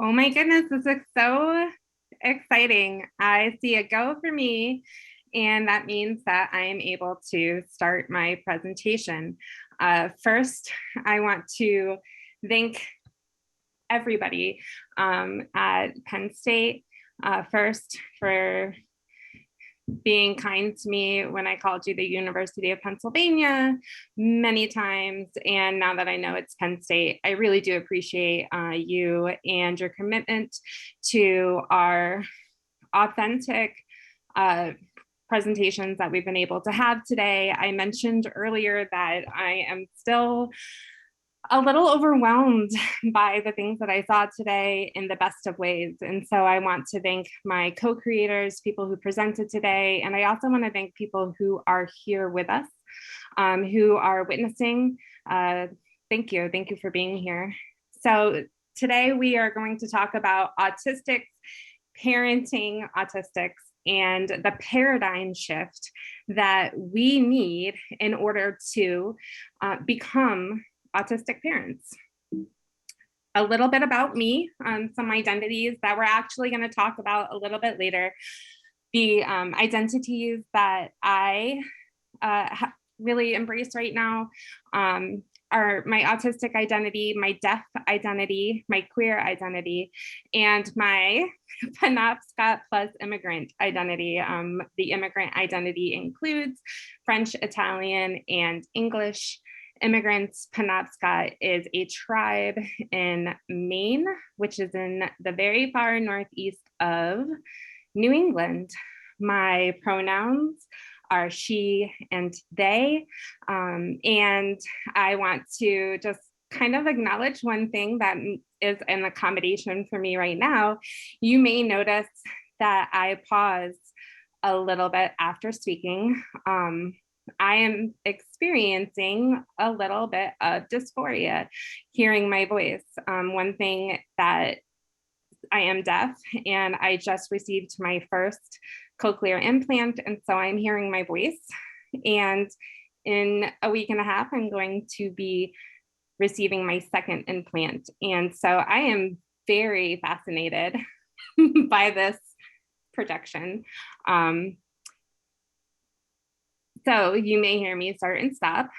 Oh my goodness, this is so exciting. I see a go for me, and that means that I am able to start my presentation. First, I want to thank everybody at Penn State first for being kind to me when I called you the University of Pennsylvania many times. And now that I know it's Penn State, I really do appreciate you and your commitment to our authentic presentations that we've been able to have today. I mentioned earlier that I am still a little overwhelmed by the things that I saw today in the best of ways. And so I want to thank my co-creators, people who presented today. And I also want to thank people who are here with us, who are witnessing. Thank you. Thank you for being here. So today we are going to talk about Autistics Parenting Autistics and the paradigm shift that we need in order to become autistic parents. A little bit about me, some identities that we're actually going to talk about a little bit later. The identities that I really embrace right now are my autistic identity, my deaf identity, my queer identity, and my Penobscot plus immigrant identity. The immigrant identity includes French, Italian, and English immigrants. Penobscot is a tribe in Maine, which is in the very far northeast of New England. My pronouns are she and they. And I want to just kind of acknowledge one thing that is an accommodation for me right now. You may notice that I pause a little bit after speaking. I am experiencing a little bit of dysphoria hearing my voice. One thing that I am deaf, and I just received my first cochlear implant, and so I'm hearing my voice. And in a week and a half, I'm going to be receiving my second implant. And so I am very fascinated by this projection. So you may hear me start and stop.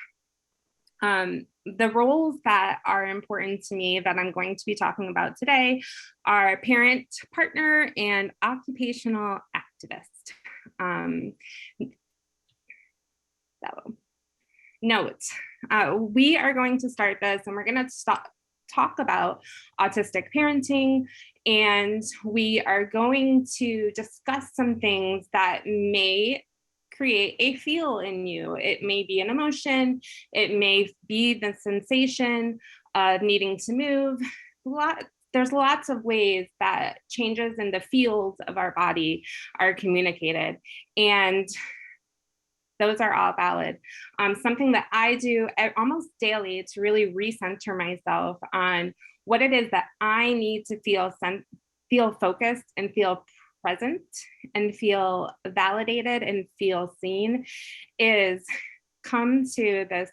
The roles that are important to me that I'm going to be talking about today are parent, partner, and occupational activist. So note, we are going to start this and we're going to talk about autistic parenting, and we are going to discuss some things that may create a feel in you. It may be an emotion, it may be the sensation of needing to move. There's lots of ways that changes in the fields of our body are communicated, and those are all valid. Something that I do almost daily to really recenter myself on what it is that I need to feel focused and feel present and feel validated and feel seen is come to this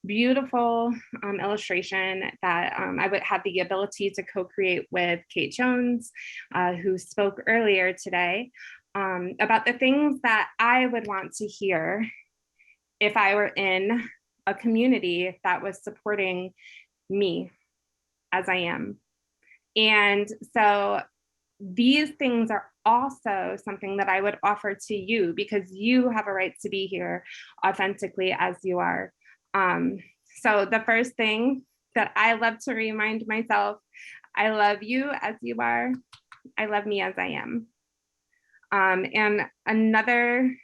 beautiful illustration that I would have the ability to co-create with Kate Jones, who spoke earlier today, about the things that I would want to hear if I were in a community that was supporting me as I am. And so these things are also something that I would offer to you because you have a right to be here authentically as you are. So the first thing that I love to remind myself, I love you as you are. I love me as I am. And another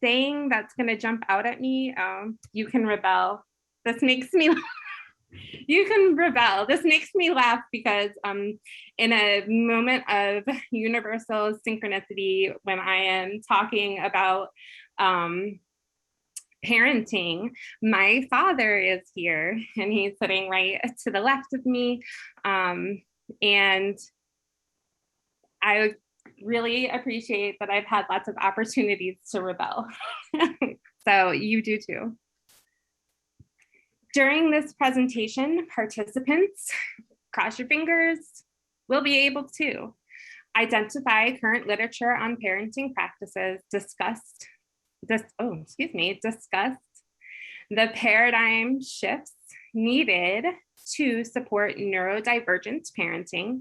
saying that's going to jump out at me, you can rebel. This makes me you can rebel. This makes me laugh because in a moment of universal synchronicity, when I am talking about parenting, my father is here and he's sitting right to the left of me. And I really appreciate that I've had lots of opportunities to rebel. So you do too. During this presentation, participants cross your fingers, we'll be able to. Identify current literature on parenting practices, discuss the paradigm shifts needed to support neurodivergent parenting,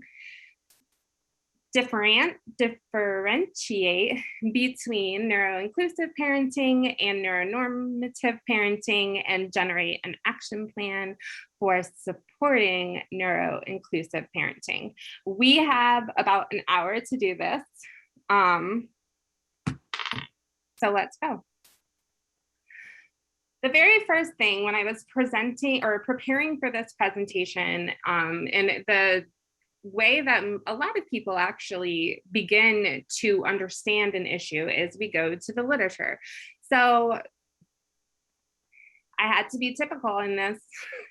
differentiate between neuro-inclusive parenting and neuronormative parenting, and generate an action plan for supporting neuro-inclusive parenting. We have about an hour to do this. So let's go. The very first thing when I was presenting or preparing for this presentation, and the way that a lot of people actually begin to understand an issue is we go to the literature. So I had to be typical in this.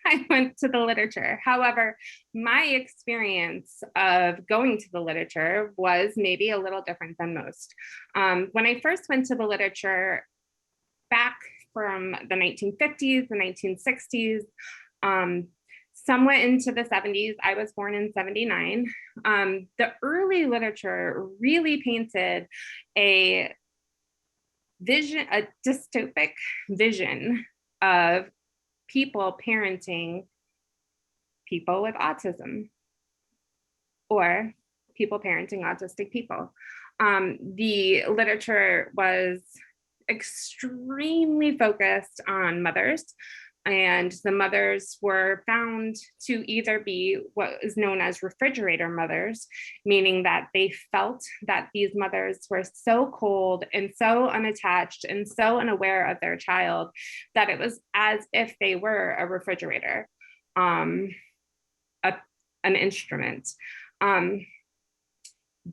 I went to the literature. However, my experience of going to the literature was maybe a little different than most. When I first went to the literature back from the 1950s, the 1960s, somewhat into the 70s, I was born in 79. The early literature really painted a dystopic vision of people parenting people with autism or people parenting autistic people. The literature was extremely focused on mothers, and the mothers were found to either be what is known as refrigerator mothers, meaning that they felt that these mothers were so cold and so unattached and so unaware of their child that it was as if they were a refrigerator, an instrument.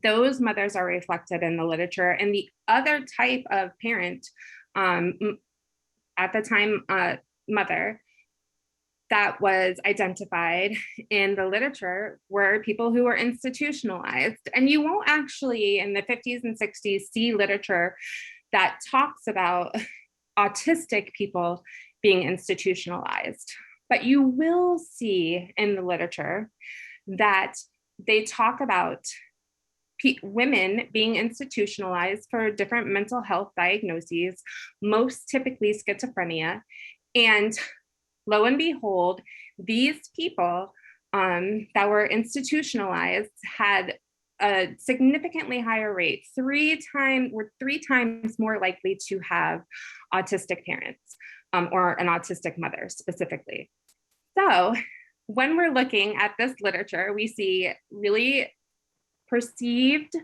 Those mothers are reflected in the literature. And the other type of parent, at the time, mother, that was identified in the literature were people who were institutionalized. And you won't actually in the 50s and 60s see literature that talks about autistic people being institutionalized. But you will see in the literature that they talk about women being institutionalized for different mental health diagnoses, most typically schizophrenia. And lo and behold, these people that were institutionalized had a significantly higher rate, were three times more likely to have autistic parents or an autistic mother specifically. So when we're looking at this literature, we see really perceived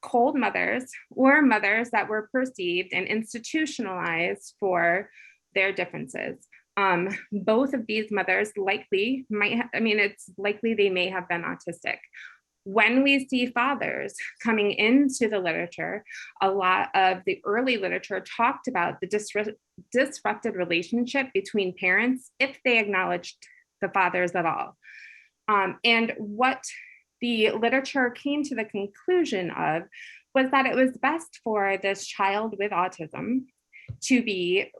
cold mothers or mothers that were perceived and institutionalized for their differences. Both of these mothers likely it's likely they may have been autistic. When we see fathers coming into the literature, a lot of the early literature talked about the disrupted relationship between parents if they acknowledged the fathers at all. And what the literature came to the conclusion of was that it was best for this child with autism to be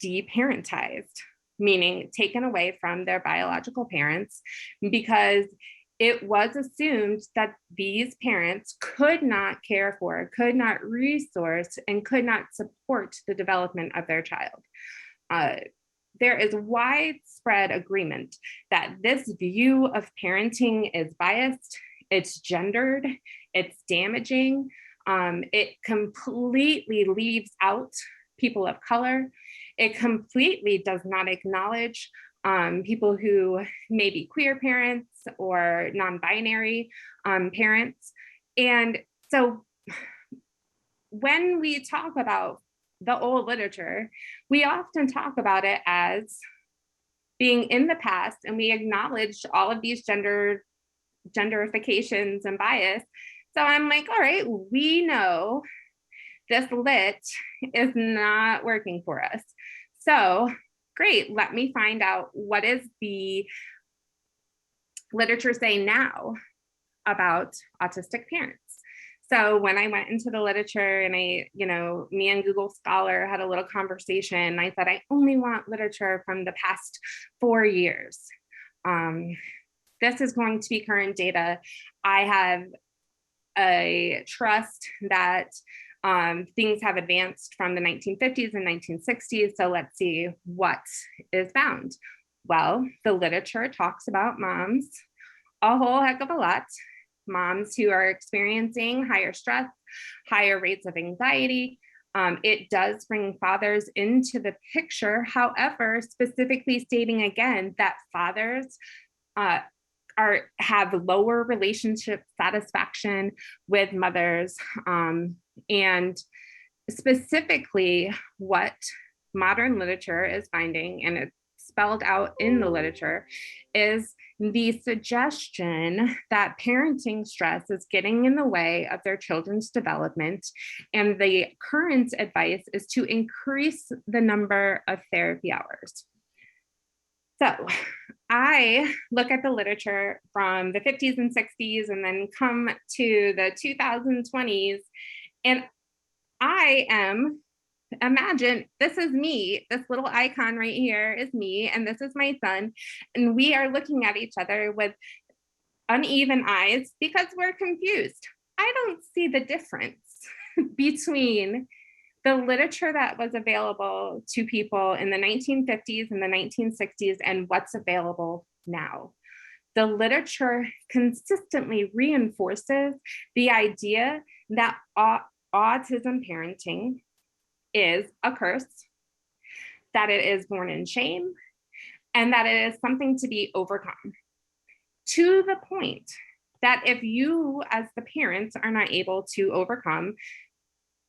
deparentized, meaning taken away from their biological parents, because it was assumed that these parents could not care for, could not resource, and could not support the development of their child. There is widespread agreement that this view of parenting is biased, it's gendered, it's damaging. It completely leaves out people of color. It completely does not acknowledge people who may be queer parents or non-binary parents. And so when we talk about the old literature, we often talk about it as being in the past, and we acknowledge all of these genderifications and bias. So I'm like, all right, we know this lit is not working for us. So great, let me find out what is the literature say now about autistic parents. So when I went into the literature and me and Google Scholar had a little conversation, I said, I only want literature from the past 4 years. This is going to be current data. I have a trust that things have advanced from the 1950s and 1960s. So let's see what is found. Well, the literature talks about moms a whole heck of a lot. Moms who are experiencing higher stress, higher rates of anxiety. It does bring fathers into the picture. However, specifically stating again that fathers have lower relationship satisfaction with mothers, and specifically what modern literature is finding, and it's spelled out in the literature, is the suggestion that parenting stress is getting in the way of their children's development. And the current advice is to increase the number of therapy hours. So I look at the literature from the 50s and 60s and then come to the 2020s, and imagine this is me, this little icon right here is me, and this is my son, and we are looking at each other with uneven eyes because we're confused. I don't see the difference between the literature that was available to people in the 1950s and the 1960s and what's available now. The literature consistently reinforces the idea that autism parenting is a curse, that it is born in shame, and that it is something to be overcome. To the point that if you as the parents are not able to overcome,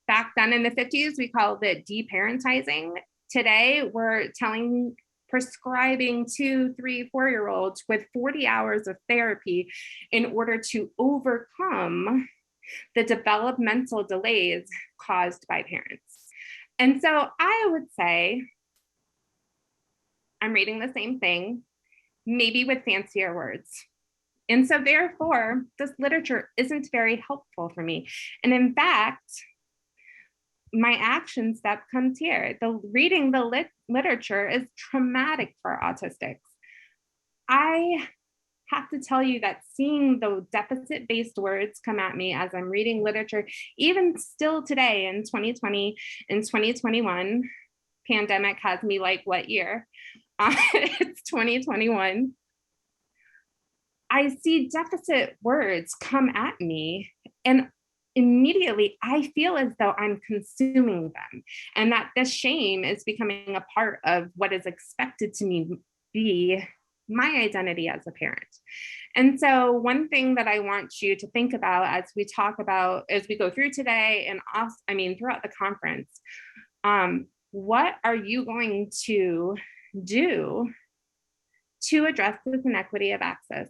back then in the 50s, we called it deparentizing. Today, we're prescribing 2, 3, 4-year-olds with 40 hours of therapy in order to overcome the developmental delays caused by parents. And so I would say I'm reading the same thing, maybe with fancier words. And so therefore, this literature isn't very helpful for me. And in fact, my action step comes here. Reading the literature is traumatic for autistics. I have to tell you that seeing the deficit-based words come at me as I'm reading literature, even still today in 2020 and 2021, pandemic has me like, what year? It's 2021. I see deficit words come at me, and immediately I feel as though I'm consuming them, and that this shame is becoming a part of what is expected to me be my identity as a parent. And so one thing that I want you to think about as we go through today and also, throughout the conference, what are you going to do to address this inequity of access?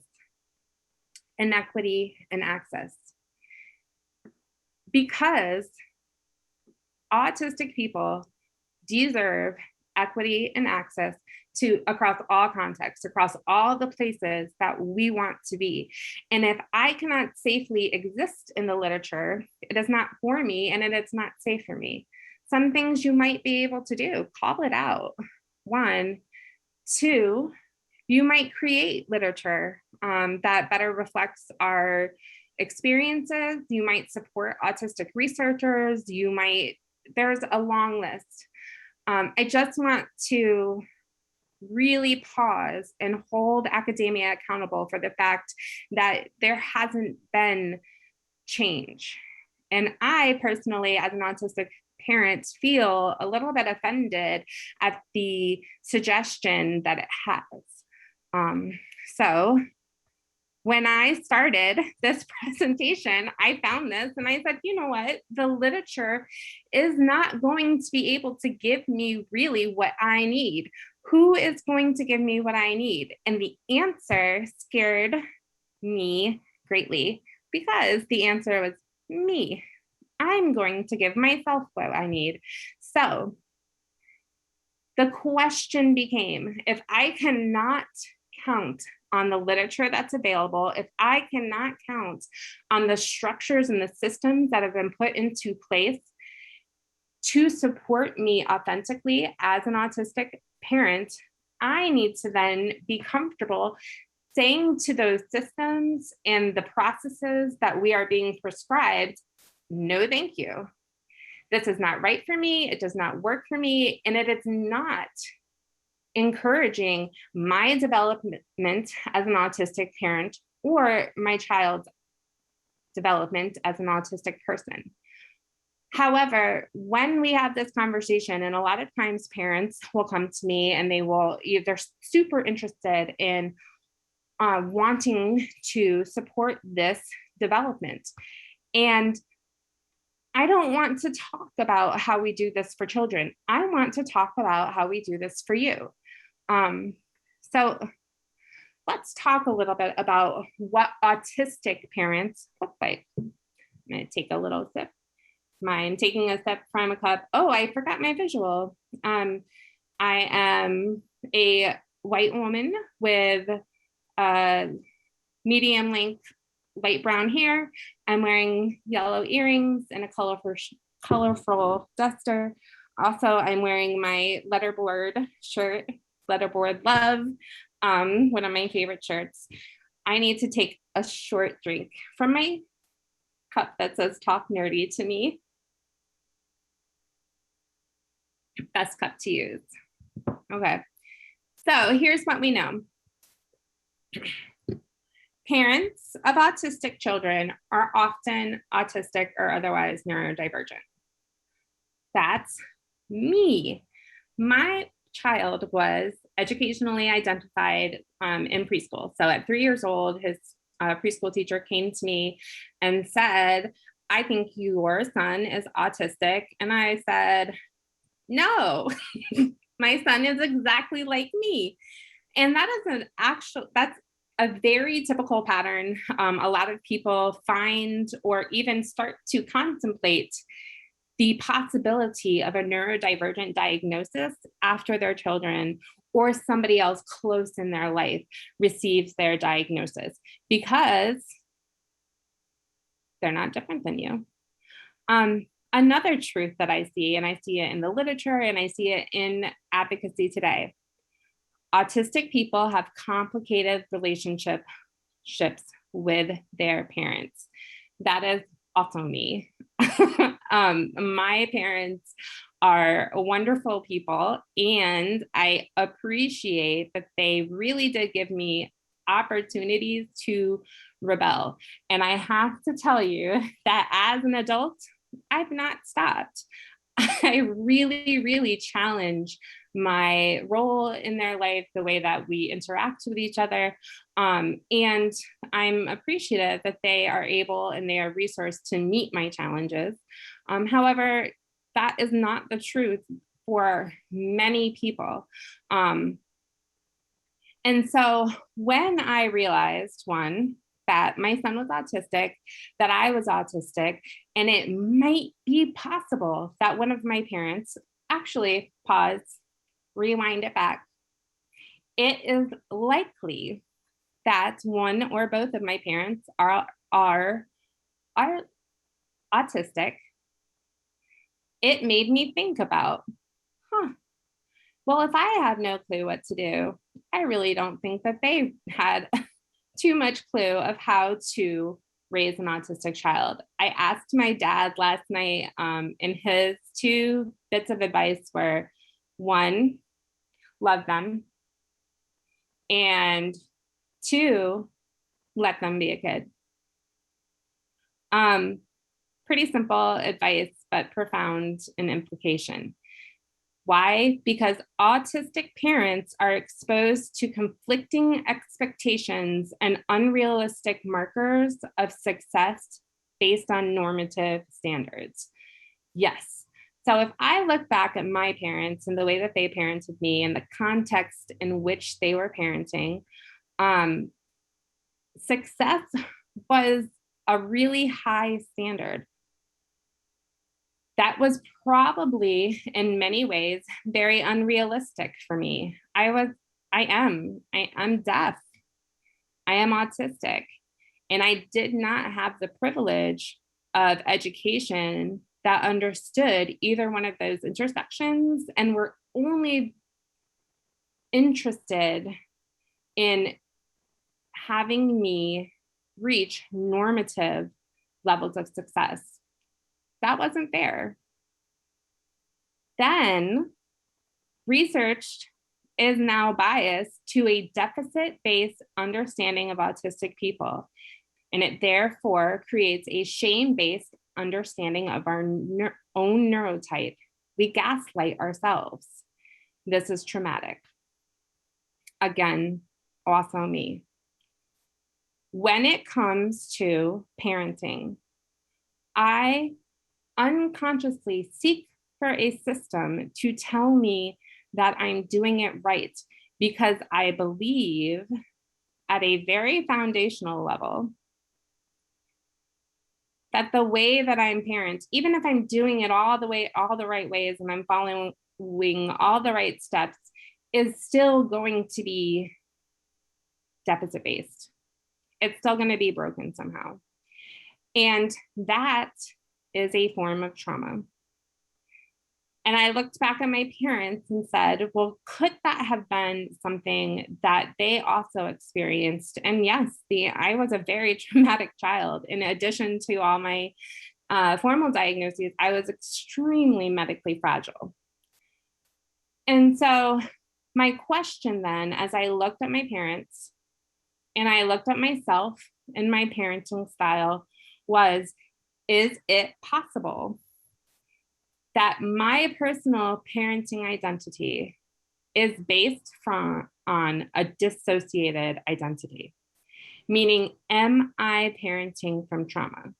Inequity and access. Because autistic people deserve equity and access across all contexts, across all the places that we want to be. And if I cannot safely exist in the literature, it is not for me and it is not safe for me. Some things you might be able to do, call it out. 1, 2, you might create literature that better reflects our experiences. You might support autistic researchers. There's a long list. I just want to really pause and hold academia accountable for the fact that there hasn't been change. And I personally, as an autistic parent, feel a little bit offended at the suggestion that it has. So when I started this presentation, I found this and I said, you know what? The literature is not going to be able to give me really what I need. Who is going to give me what I need? And the answer scared me greatly because the answer was me. I'm going to give myself what I need. So the question became, if I cannot count on the literature that's available, if I cannot count on the structures and the systems that have been put into place to support me authentically as an autistic parent, I need to then be comfortable saying to those systems and the processes that we are being prescribed, no, thank you. This is not right for me. It does not work for me. And it is not encouraging my development as an autistic parent or my child's development as an autistic person. However, when we have this conversation, and a lot of times parents will come to me and they're super interested in wanting to support this development. And I don't want to talk about how we do this for children. I want to talk about how we do this for you. So let's talk a little bit about what autistic parents look like. I'm going to take a little sip. I'm taking a sip from a cup. Oh, I forgot my visual. I am a white woman with medium length light brown hair. I'm wearing yellow earrings and a colorful duster. Also, I'm wearing my letterboard shirt, letterboard love, one of my favorite shirts. I need to take a short drink from my cup that says "Talk Nerdy" to me. Best cup to use. Okay, so here's what we know. Parents of autistic children are often autistic or otherwise neurodivergent. That's me. My child was educationally identified in preschool. So at 3 years old, his preschool teacher came to me and said, "I think your son is autistic." And I said, "No, my son is exactly like me." And that's a very typical pattern. A lot of people find or even start to contemplate the possibility of a neurodivergent diagnosis after their children or somebody else close in their life receives their diagnosis, because they're not different than you. Another truth that I see, and I see it in the literature and I see it in advocacy today, autistic people have complicated relationships with their parents. That is also me. My parents are wonderful people, and I appreciate that they really did give me opportunities to rebel. And I have to tell you that as an adult, I've not stopped. I really, really challenge my role in their life, the way that we interact with each other. And I'm appreciative that they are able and they are resourced to meet my challenges. However, that is not the truth for many people. And so when I realized, one, that my son was autistic, that I was autistic, and it might be possible that one of my parents, actually, pause, rewind it back. It is likely that one or both of my parents are autistic. It made me think about, well, if I had no clue what to do, I really don't think that they had too much clue of how to raise an autistic child. I asked my dad last night, and his 2 bits of advice were, 1, love them, and 2, let them be a kid. Pretty simple advice, but profound in implication. Why? Because autistic parents are exposed to conflicting expectations and unrealistic markers of success based on normative standards. Yes. So if I look back at my parents and the way that they parented me and the context in which they were parenting, success was a really high standard. That was probably in many ways very unrealistic for me. I'm deaf. I am autistic. And I did not have the privilege of education that understood either one of those intersections and were only interested in having me reach normative levels of success. That wasn't fair. Then research is now biased to a deficit-based understanding of autistic people, and it therefore creates a shame-based understanding of our own neurotype. We gaslight ourselves. This is traumatic. Again, also me. When it comes to parenting, I unconsciously seek for a system to tell me that I'm doing it right, because I believe at a very foundational level that the way that I'm parent, even if I'm doing it all the right ways, and I'm following all the right steps, is still going to be deficit-based. It's still going to be broken somehow. And that is a form of trauma. And I looked back at my parents and said, well, could that have been something that they also experienced? And yes, I was a very traumatic child. In addition to all my formal diagnoses, I was extremely medically fragile. And so my question then, as I looked at my parents and I looked at myself and my parenting style, was, is it possible that my personal parenting identity is based on a dissociated identity? Meaning, am I parenting from trauma?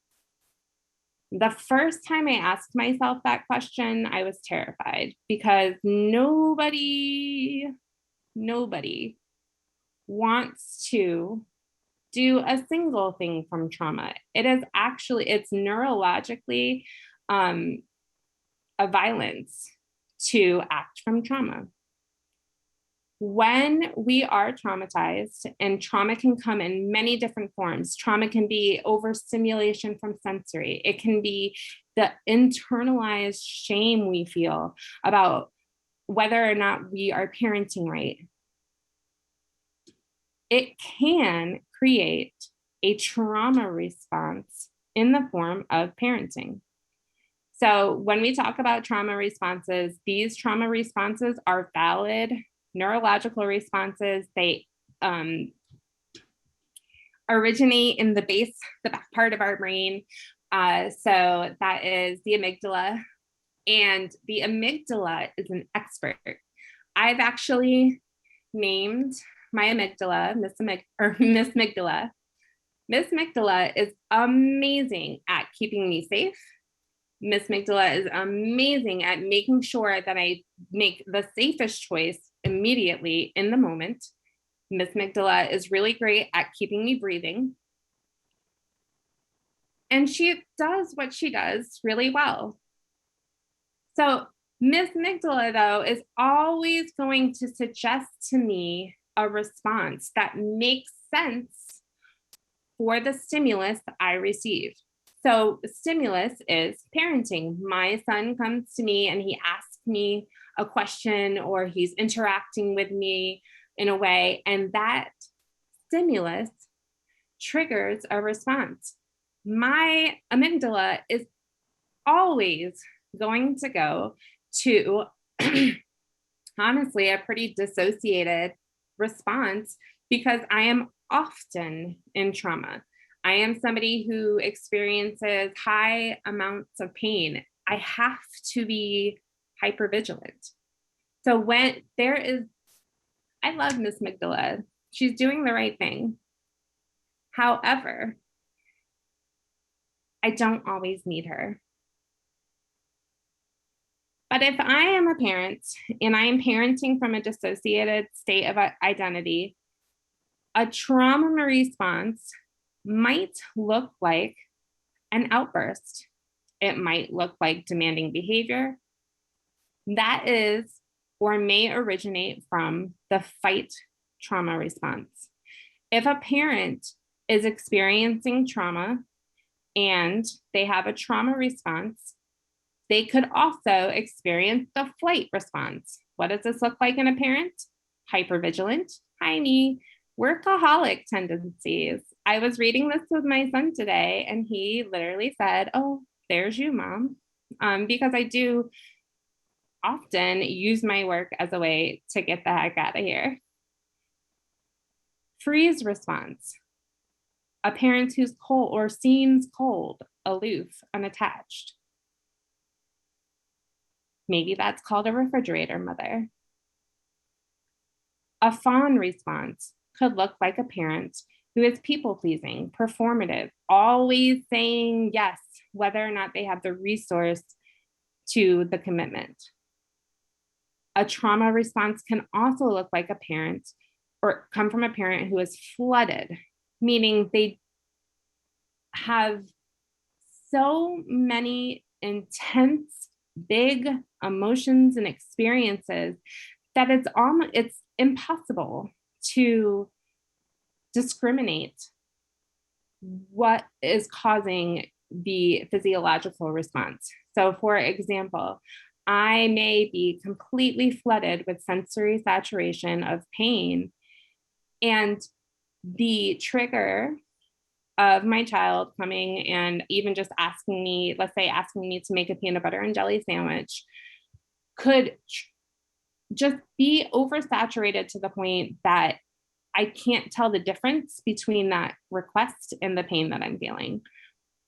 The first time I asked myself that question, I was terrified, because nobody wants to do a single thing from trauma. It's neurologically a violence to act from trauma. When we are traumatized, and trauma can come in many different forms. Trauma can be overstimulation from sensory. It can be the internalized shame we feel about whether or not we are parenting right. It can create a trauma response in the form of parenting. So when we talk about trauma responses, these trauma responses are valid neurological responses. They originate in the back part of our brain. So that is the amygdala. And the amygdala is an expert. I've actually named my amygdala Miss Amygdala. Miss Amygdala is amazing at keeping me safe. Miss Amygdala is amazing at making sure that I make the safest choice immediately in the moment. Miss Amygdala is really great at keeping me breathing. And she does what she does really well. So Miss Amygdala, though, is always going to suggest to me a response that makes sense for the stimulus that I received. So stimulus is parenting. My son comes to me and he asks me a question, or he's interacting with me in a way, and that stimulus triggers a response. My amygdala is always going to go to honestly a pretty dissociated response, because I am often in trauma. I am somebody who experiences high amounts of pain. I have to be hypervigilant. So when I love Miss Amygdala. She's doing the right thing. However, I don't always need her. But if I am a parent and I am parenting from a dissociated state of identity, a trauma response might look like an outburst. It might look like demanding behavior. That is, or may originate from the fight trauma response. If a parent is experiencing trauma and they have a trauma response, they could also experience the flight response. What does this look like in a parent? hypervigilant, tiny, workaholic tendencies. I was reading this with my son today, and he literally said, "Oh, there's you, mom." Because I do often use my work as a way to get the heck out of here. Freeze response. A parent who's cold or seems cold, aloof, unattached. Maybe that's called a refrigerator mother. A fawn response could look like a parent who is people-pleasing, performative, always saying yes, whether or not they have the resource to the commitment. A trauma response can also look like a parent or come from a parent who is flooded, meaning they have so many intense, big emotions and experiences that it's impossible to discriminate what is causing the physiological response. So for example, I may be completely flooded with sensory saturation of pain, and the trigger of my child coming and even just asking me, let's say asking me to make a peanut butter and jelly sandwich, could just be oversaturated to the point that I can't tell the difference between that request and the pain that I'm feeling.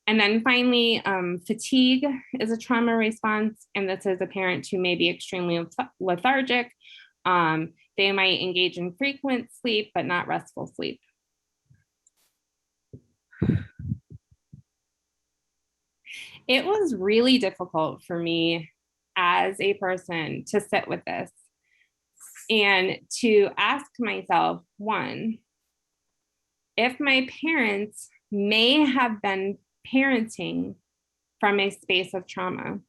And then finally, fatigue is a trauma response. And this is a parent who may be extremely lethargic. They might engage in frequent sleep, but not restful sleep. It was really difficult for me as a person to sit with this and to ask myself, one, if my parents may have been parenting from a space of trauma.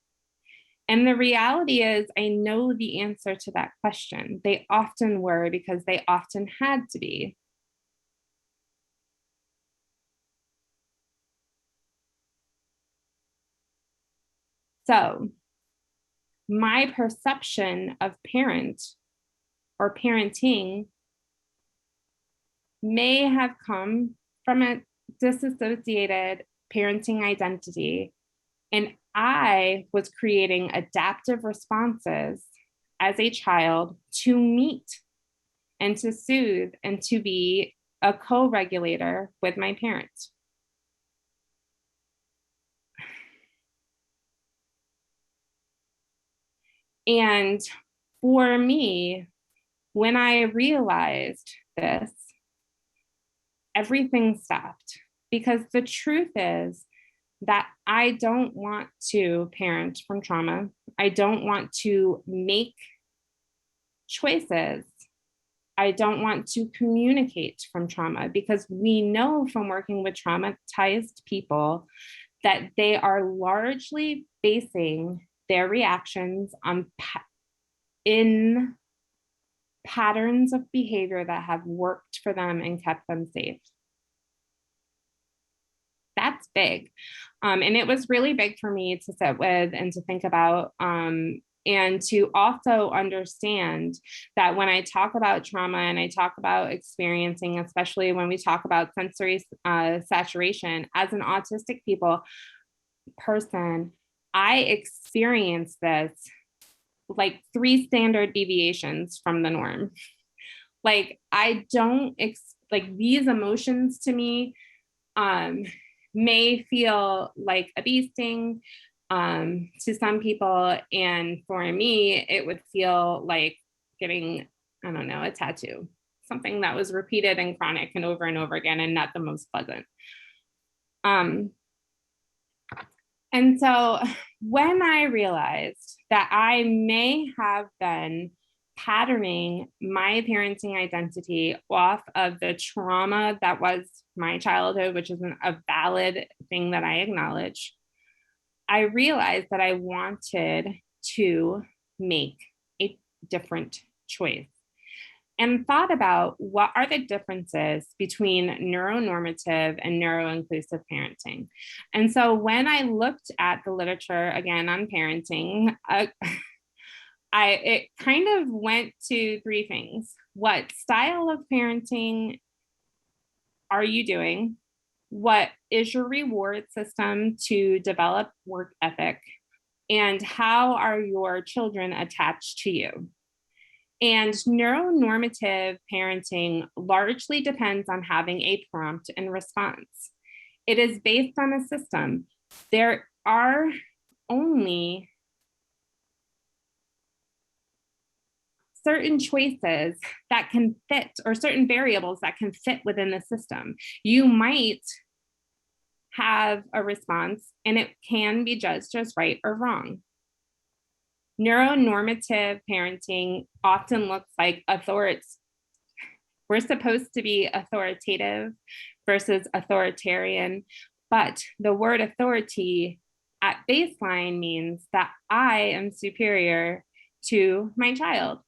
And the reality is, I know the answer to that question. They often were, because they often had to be. So my perception of parent or parenting may have come from a disassociated parenting identity, and I was creating adaptive responses as a child to meet and to soothe and to be a co-regulator with my parents. And for me, when I realized this, everything stopped, because the truth is that I don't want to parent from trauma. I don't want to make choices. I don't want to communicate from trauma, because we know from working with traumatized people that they are largely basing their reactions on in patterns of behavior that have worked for them and kept them safe. That's big. And it was really big for me to sit with and to think about, and to also understand that when I talk about trauma and I talk about experiencing, especially when we talk about sensory saturation, as an autistic person, I experience this like 3 standard deviations from the norm. Like I don't, like these emotions to me may feel like a bee sting to some people. And for me, it would feel like getting, I don't know, a tattoo, something that was repeated and chronic and over again, and not the most pleasant. And so when I realized that I may have been patterning my parenting identity off of the trauma that was my childhood, which is a valid thing that I acknowledge, I realized that I wanted to make a different choice, and thought about what are the differences between neuronormative and neuroinclusive parenting. And so when I looked at the literature again on parenting, it kind of went to 3 things. What style of parenting are you doing? What is your reward system to develop work ethic? And how are your children attached to you? And neuronormative parenting largely depends on having a prompt and response. It is based on a system. There are only certain choices that can fit, or certain variables that can fit within the system. You might have a response and it can be judged as right or wrong. Neuronormative parenting often looks like we're supposed to be authoritative versus authoritarian, but the word authority at baseline means that I am superior to my child,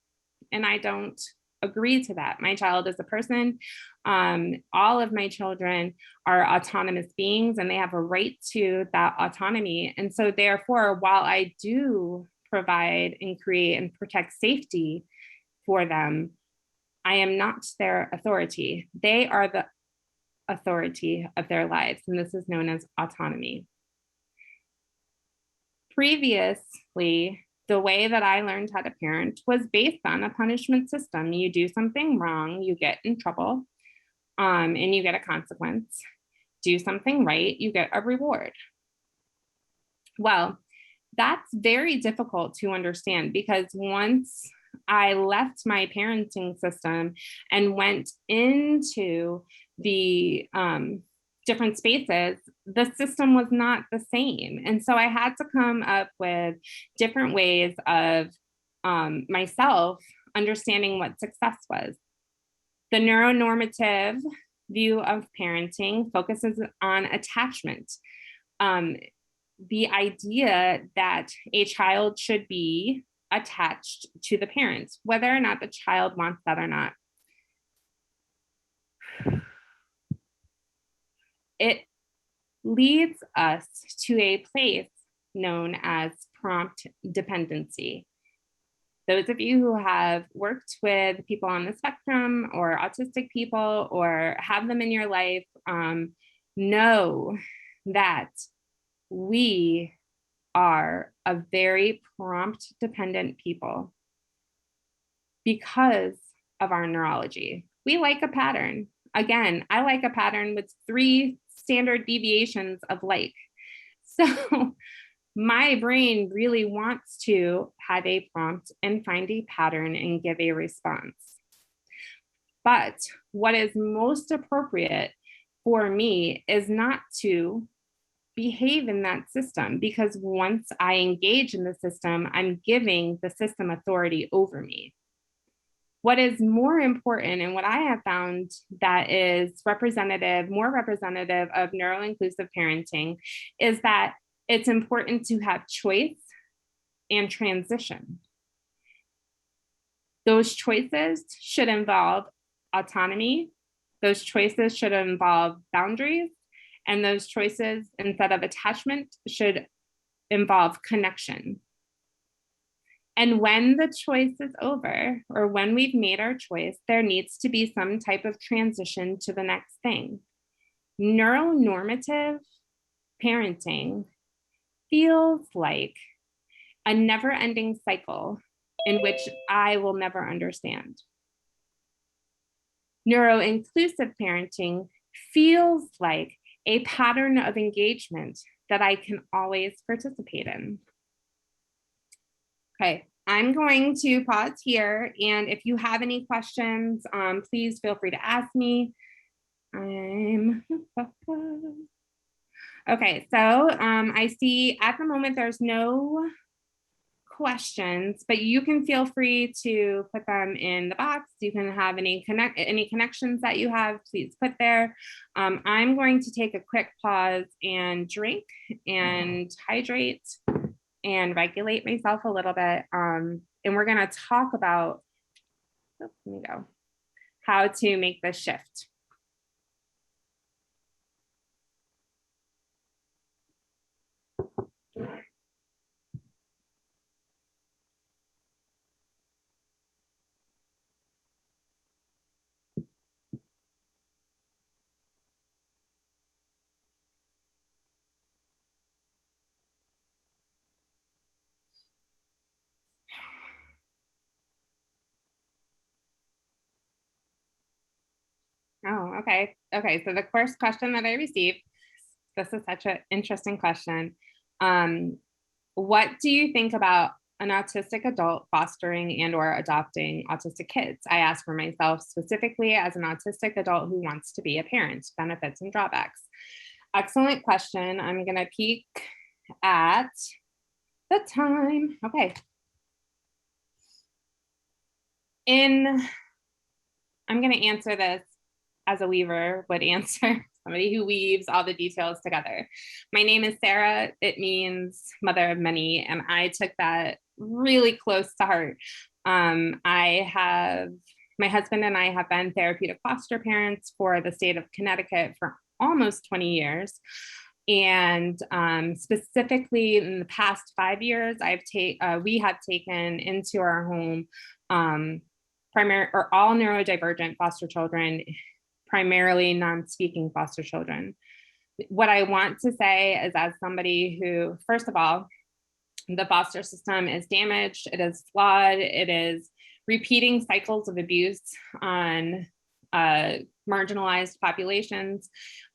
and I don't agree to that. My child is a person. All of my children are autonomous beings and they have a right to that autonomy. And so therefore, while I do provide and create and protect safety for them, I am not their authority. They are the authority of their lives, and this is known as autonomy. Previously, the way that I learned how to parent was based on a punishment system. You do something wrong, you get in trouble, and you get a consequence. Do something right, you get a reward. Well, that's very difficult to understand, because once I left my parenting system and went into the different spaces, the system was not the same. And so I had to come up with different ways of myself understanding what success was. The neuronormative view of parenting focuses on attachment. The idea that a child should be attached to the parents, whether or not the child wants that or not. It leads us to a place known as prompt dependency. Those of you who have worked with people on the spectrum or autistic people or have them in your life know that we are a very prompt dependent people because of our neurology. We like a pattern. Again, I like a pattern with 3 standard deviations of like. So my brain really wants to have a prompt and find a pattern and give a response. But what is most appropriate for me is not to behave in that system, because once I engage in the system, I'm giving the system authority over me. What is more important, and what I have found that is more representative of neuro-inclusive parenting, is that it's important to have choice and transition. Those choices should involve autonomy. Those choices should involve boundaries. And those choices, instead of attachment, should involve connection. And when the choice is over, or when we've made our choice, there needs to be some type of transition to the next thing. Neuronormative parenting feels like a never-ending cycle in which I will never understand. Neuro-inclusive parenting feels like a pattern of engagement that I can always participate in. Okay, I'm going to pause here, and if you have any questions, please feel free to ask me. Okay, so I see at the moment there's no questions, but you can feel free to put them in the box. You can have any connections that you have, please put there. I'm going to take a quick pause and drink and hydrate and regulate myself a little bit. And we're going to talk about, how to make this shift. Oh, okay. Okay. So the first question that I received, this is such an interesting question. What do you think about an autistic adult fostering and or adopting autistic kids? I ask for myself specifically as an autistic adult who wants to be a parent, benefits and drawbacks. Excellent question. I'm going to peek at the time. Okay. I'm going to answer this as a weaver would answer, somebody who weaves all the details together. My name is Sarah. It means mother of many, and I took that really close to heart. My husband and I have been therapeutic foster parents for the state of Connecticut for almost 20 years. And specifically in the past 5 years, we have taken into our home all neurodivergent foster children, primarily non-speaking foster children. What I want to say is, as somebody who, first of all, the foster system is damaged, it is flawed, it is repeating cycles of abuse on marginalized populations,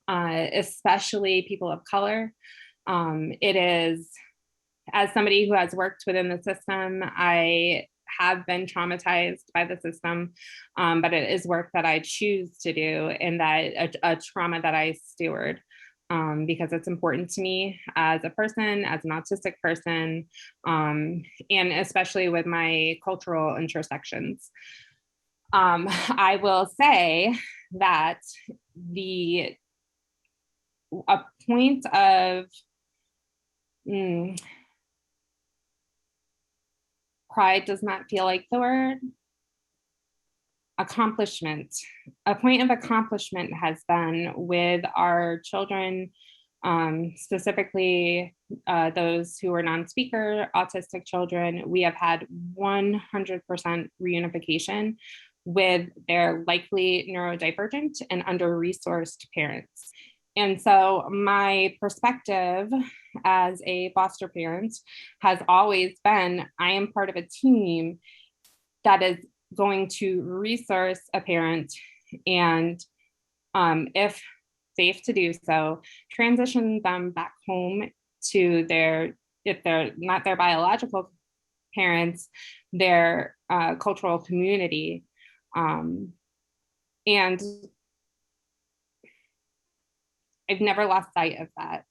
especially people of color. It is, as somebody who has worked within the system, I have been traumatized by the system, but it is work that I choose to do, and that a trauma that I steward, because it's important to me as a person, as an autistic person, and especially with my cultural intersections. I will say that a point of pride does not feel like the word. Accomplishment. A point of accomplishment has been with our children, specifically those who are non-speaker autistic children. We have had 100% reunification with their likely neurodivergent and under-resourced parents. And so my perspective as a foster parent has always been, I am part of a team that is going to resource a parent and, if safe to do so, transition them back home to if they're not their biological parents, their cultural community. And I've never lost sight of that.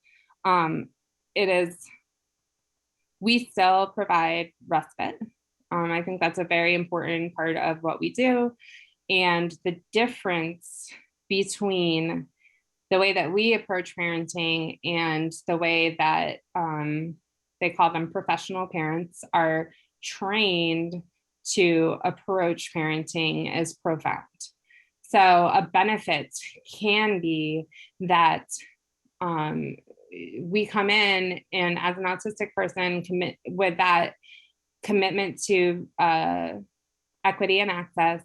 We still provide respite. I think that's a very important part of what we do. And the difference between the way that we approach parenting and the way that they call them professional parents are trained to approach parenting is profound. So a benefit can be that we come in and, as an autistic person, commit with that commitment to equity and access,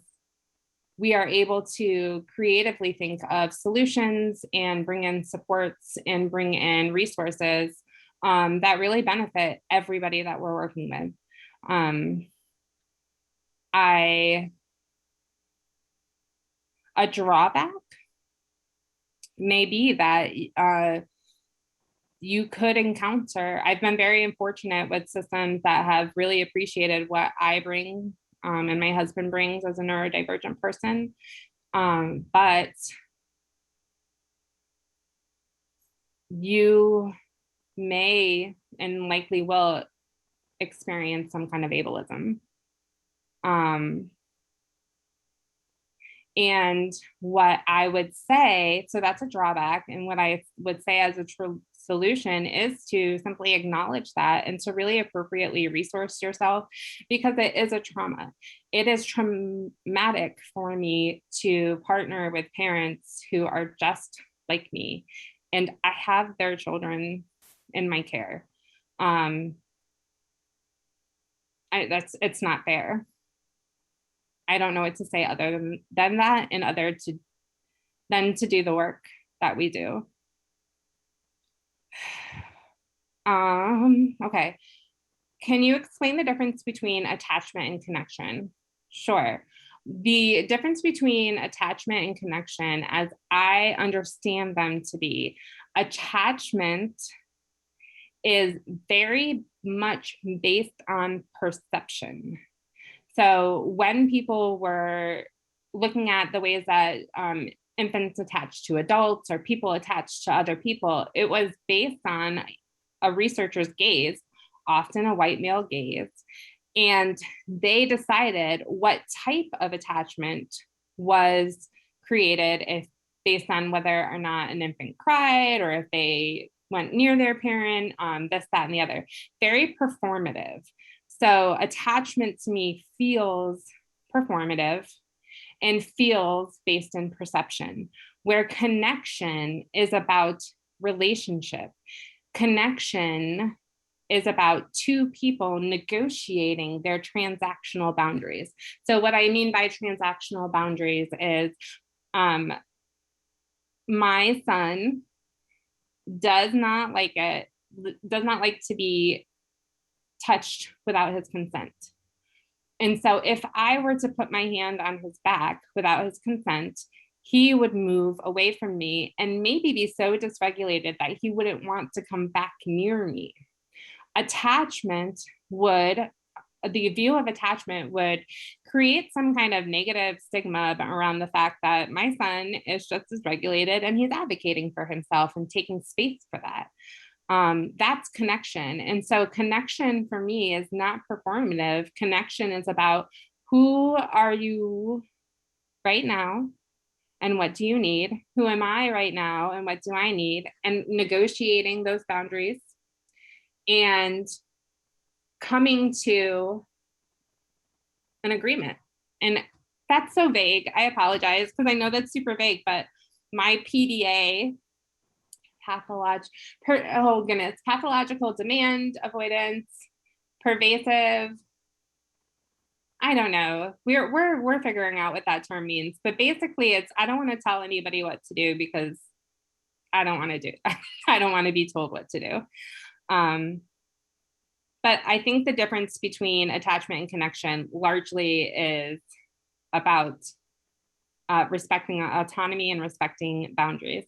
we are able to creatively think of solutions and bring in supports and bring in resources that really benefit everybody that we're working with. A drawback may be that you could encounter, I've been very fortunate with systems that have really appreciated what I bring and my husband brings as a neurodivergent person. But you may and likely will experience some kind of ableism. And what I would say, so that's a drawback. And what I would say as a solution is to simply acknowledge that and to really appropriately resource yourself, because it is a trauma. It is traumatic for me to partner with parents who are just like me, and I have their children in my care. It's not fair. I don't know what to say other than that, and than to do the work that we do. Okay. Can you explain the difference between attachment and connection? Sure. The difference between attachment and connection, as I understand them to be, attachment is very much based on perception. So when people were looking at the ways that infants attach to adults or people attach to other people, it was based on a researcher's gaze, often a white male gaze. And they decided what type of attachment was created if based on whether or not an infant cried or if they went near their parent, this, that, and the other. Very performative. So attachment to me feels performative and feels based in perception, where connection is about relationship. Connection is about two people negotiating their transactional boundaries. So what I mean by transactional boundaries is my son does not like to be touched without his consent. And so if I were to put my hand on his back without his consent, he would move away from me and maybe be so dysregulated that he wouldn't want to come back near me. The view of attachment would create some kind of negative stigma around the fact that my son is just as regulated and he's advocating for himself and taking space for that. That's connection. And so connection for me is not performative. Connection is about who are you right now and what do you need? Who am I right now and what do I need? And negotiating those boundaries and coming to an agreement. And that's so vague. I apologize because I know that's super vague, but my PDA, pathological demand avoidance, pervasive, I don't know. We're figuring out what that term means, but basically it's, I don't want to tell anybody what to do because I don't want to do, I don't want to be told what to do. But I think the difference between attachment and connection largely is about respecting autonomy and respecting boundaries.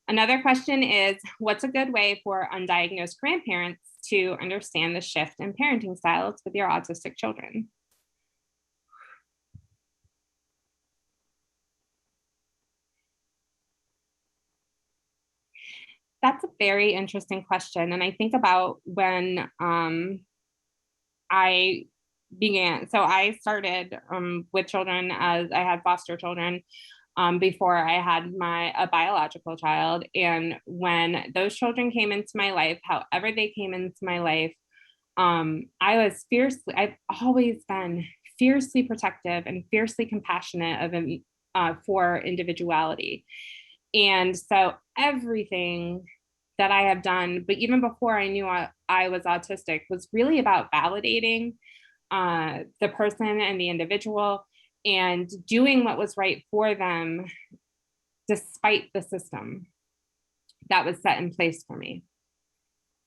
Another question is, what's a good way for undiagnosed grandparents to understand the shift in parenting styles with your autistic children? That's a very interesting question. And I think about when I began, so I started with children as I had foster children before I had a biological child. And when those children came into my life, however they came into my life, I've always been fiercely protective and fiercely compassionate for individuality. And so everything that I have done, but even before I knew I was autistic, was really about validating the person and the individual and doing what was right for them despite the system that was set in place for me.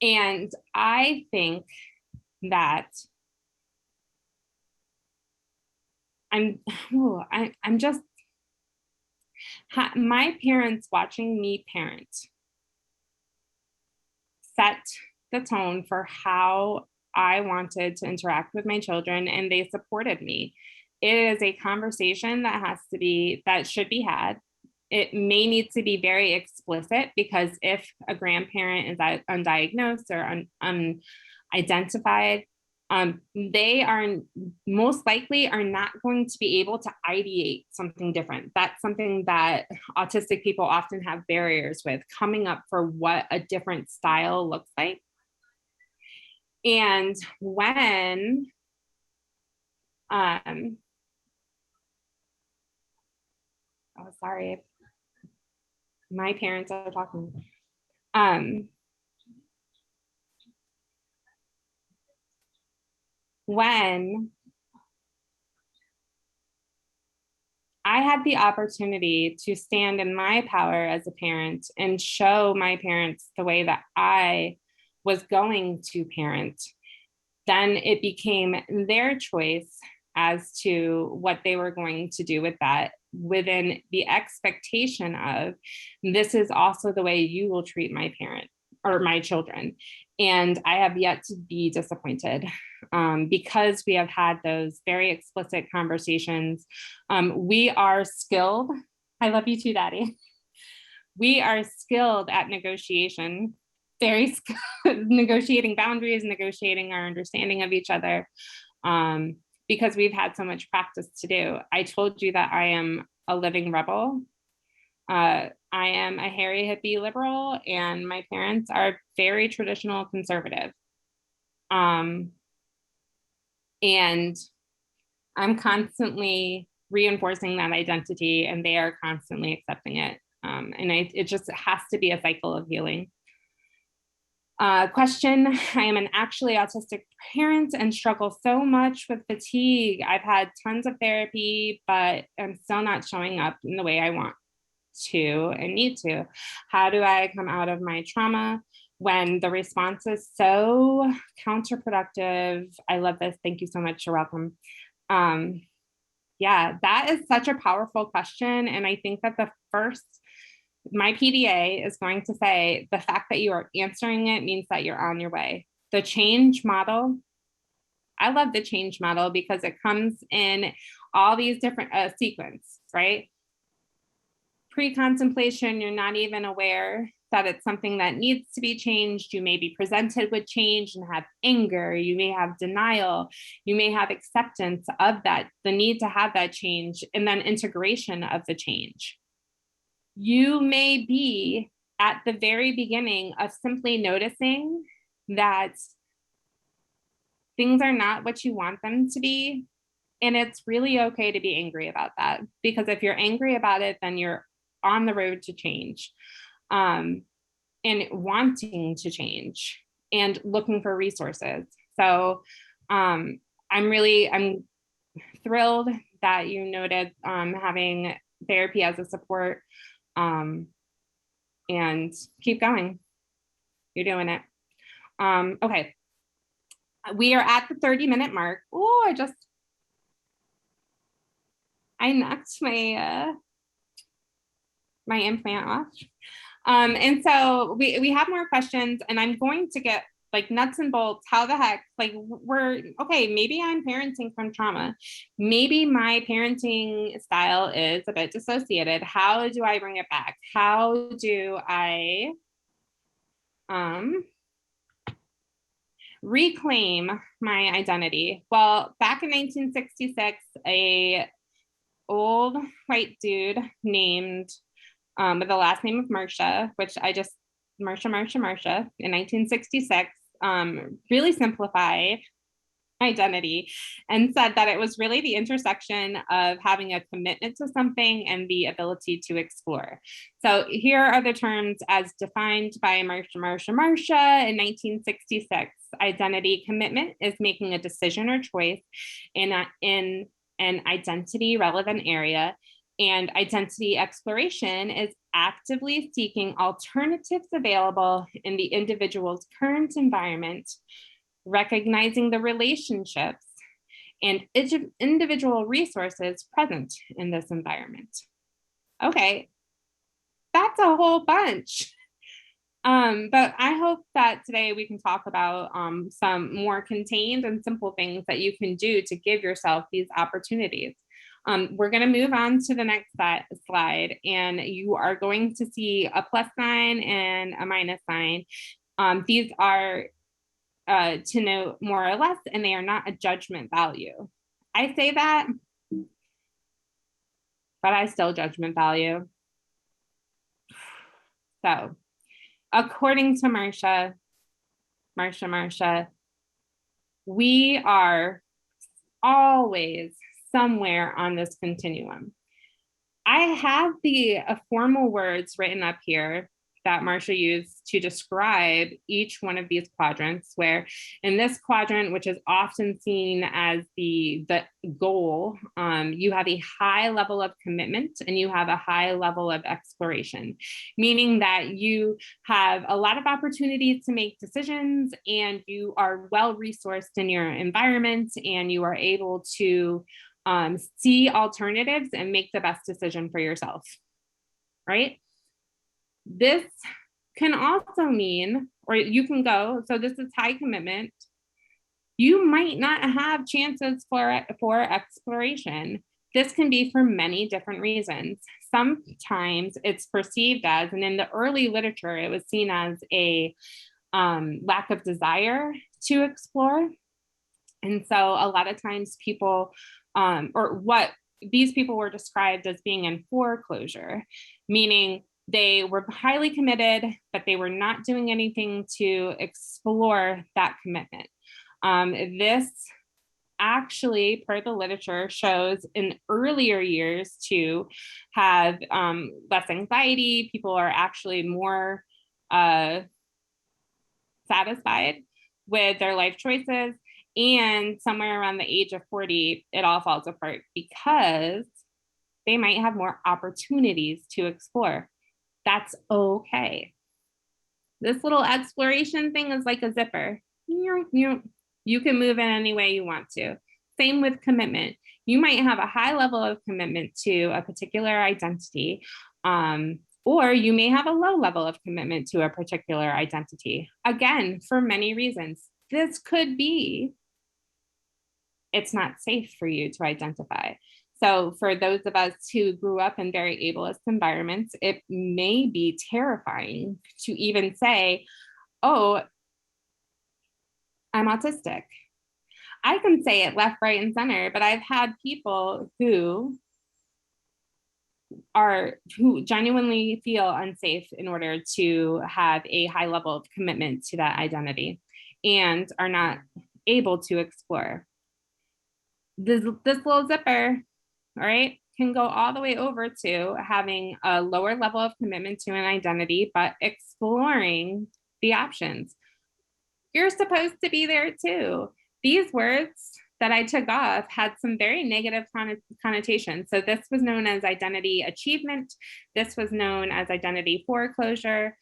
And I think that my parents watching me parent set the tone for how I wanted to interact with my children, and they supported me. It is a conversation that should be had. It may need to be very explicit because if a grandparent is undiagnosed or unidentified, they are most likely are not going to be able to ideate something different. That's something that autistic people often have barriers with, coming up for what a different style looks like. And when sorry, my parents are talking. When I had the opportunity to stand in my power as a parent and show my parents the way that I was going to parent, then it became their choice as to what they were going to do with that, within the expectation of, this is also the way you will treat my parent or my children. And I have yet to be disappointed, because we have had those very explicit conversations. We are skilled. I love you too, Daddy. We are skilled at negotiation, very skilled, negotiating boundaries, negotiating our understanding of each other, because we've had so much practice to do. I told you that I am a living rebel. I am a hairy hippie liberal, and my parents are very traditional conservative. And I'm constantly reinforcing that identity, and they are constantly accepting it. It just has to be a cycle of healing. Question, I am an actually autistic parent and struggle so much with fatigue. I've had tons of therapy, but I'm still not showing up in the way I want to and need to. How do I come out of my trauma when the response is so counterproductive? I love this. Thank you so much. You're welcome. Yeah, that is such a powerful question. And I think that my PDA is going to say the fact that you are answering it means that you're on your way. The change model, I love the change model because it comes in all these different sequence, right? Pre-contemplation, you're not even aware that it's something that needs to be changed. You may be presented with change and have anger. You may have denial. You may have acceptance of that, the need to have that change, and then integration of the change. You may be at the very beginning of simply noticing that things are not what you want them to be. And it's really okay to be angry about that, because if you're angry about it, then you're on the road to change, and wanting to change and looking for resources. So I'm thrilled that you noted having therapy as a support, and keep going. You're doing it. Okay. We are at the 30-minute mark. Oh, I knocked my my implant off. And so we have more questions, and I'm going to get like nuts and bolts. How the heck, like okay, maybe I'm parenting from trauma. Maybe my parenting style is a bit dissociated. How do I bring it back? How do I reclaim my identity? Well, back in 1966, a old white dude named with the last name of Marsha, which Marsha in 1966, really simplified identity and said that it was really the intersection of having a commitment to something and the ability to explore. So here are the terms as defined by Marsha in 1966. Identity commitment is making a decision or choice in an identity relevant area. And identity exploration is actively seeking alternatives available in the individual's current environment, recognizing the relationships and individual resources present in this environment. Okay, that's a whole bunch. But I hope that today we can talk about some more contained and simple things that you can do to give yourself these opportunities. We're going to move on to the next slide, and you are going to see a plus sign and a minus sign. These are to note more or less, and they are not a judgment value. I say that, but I still judgment value. So according to Marsha, we are always somewhere on this continuum. I have the formal words written up here that Marsha used to describe each one of these quadrants, where in this quadrant, which is often seen as the goal, you have a high level of commitment and you have a high level of exploration, meaning that you have a lot of opportunities to make decisions and you are well resourced in your environment and you are able to see alternatives and make the best decision for yourself, right? This can also mean, or you can go, so this is high commitment. You might not have chances for exploration. This can be for many different reasons. Sometimes it's perceived as, and in the early literature, it was seen as a lack of desire to explore. And so a lot of times people, or what these people were described as being in foreclosure, meaning they were highly committed, but they were not doing anything to explore that commitment. This actually, per the literature, shows in earlier years to have less anxiety. People are actually more satisfied with their life choices. And somewhere around the age of 40, it all falls apart because they might have more opportunities to explore. That's okay. This little exploration thing is like a zipper. You can move in any way you want to. Same with commitment. You might have a high level of commitment to a particular identity, or you may have a low level of commitment to a particular identity. Again, for many reasons. This could be it's not safe for you to identify. So for those of us who grew up in very ableist environments, it may be terrifying to even say, oh, I'm autistic. I can say it left, right, and center, but I've had people who genuinely feel unsafe in order to have a high level of commitment to that identity and are not able to explore. This little zipper, all right, can go all the way over to having a lower level of commitment to an identity, but exploring the options. You're supposed to be there too. These words that I took off had some very negative connotations. So this was known as identity achievement. This was known as identity foreclosure.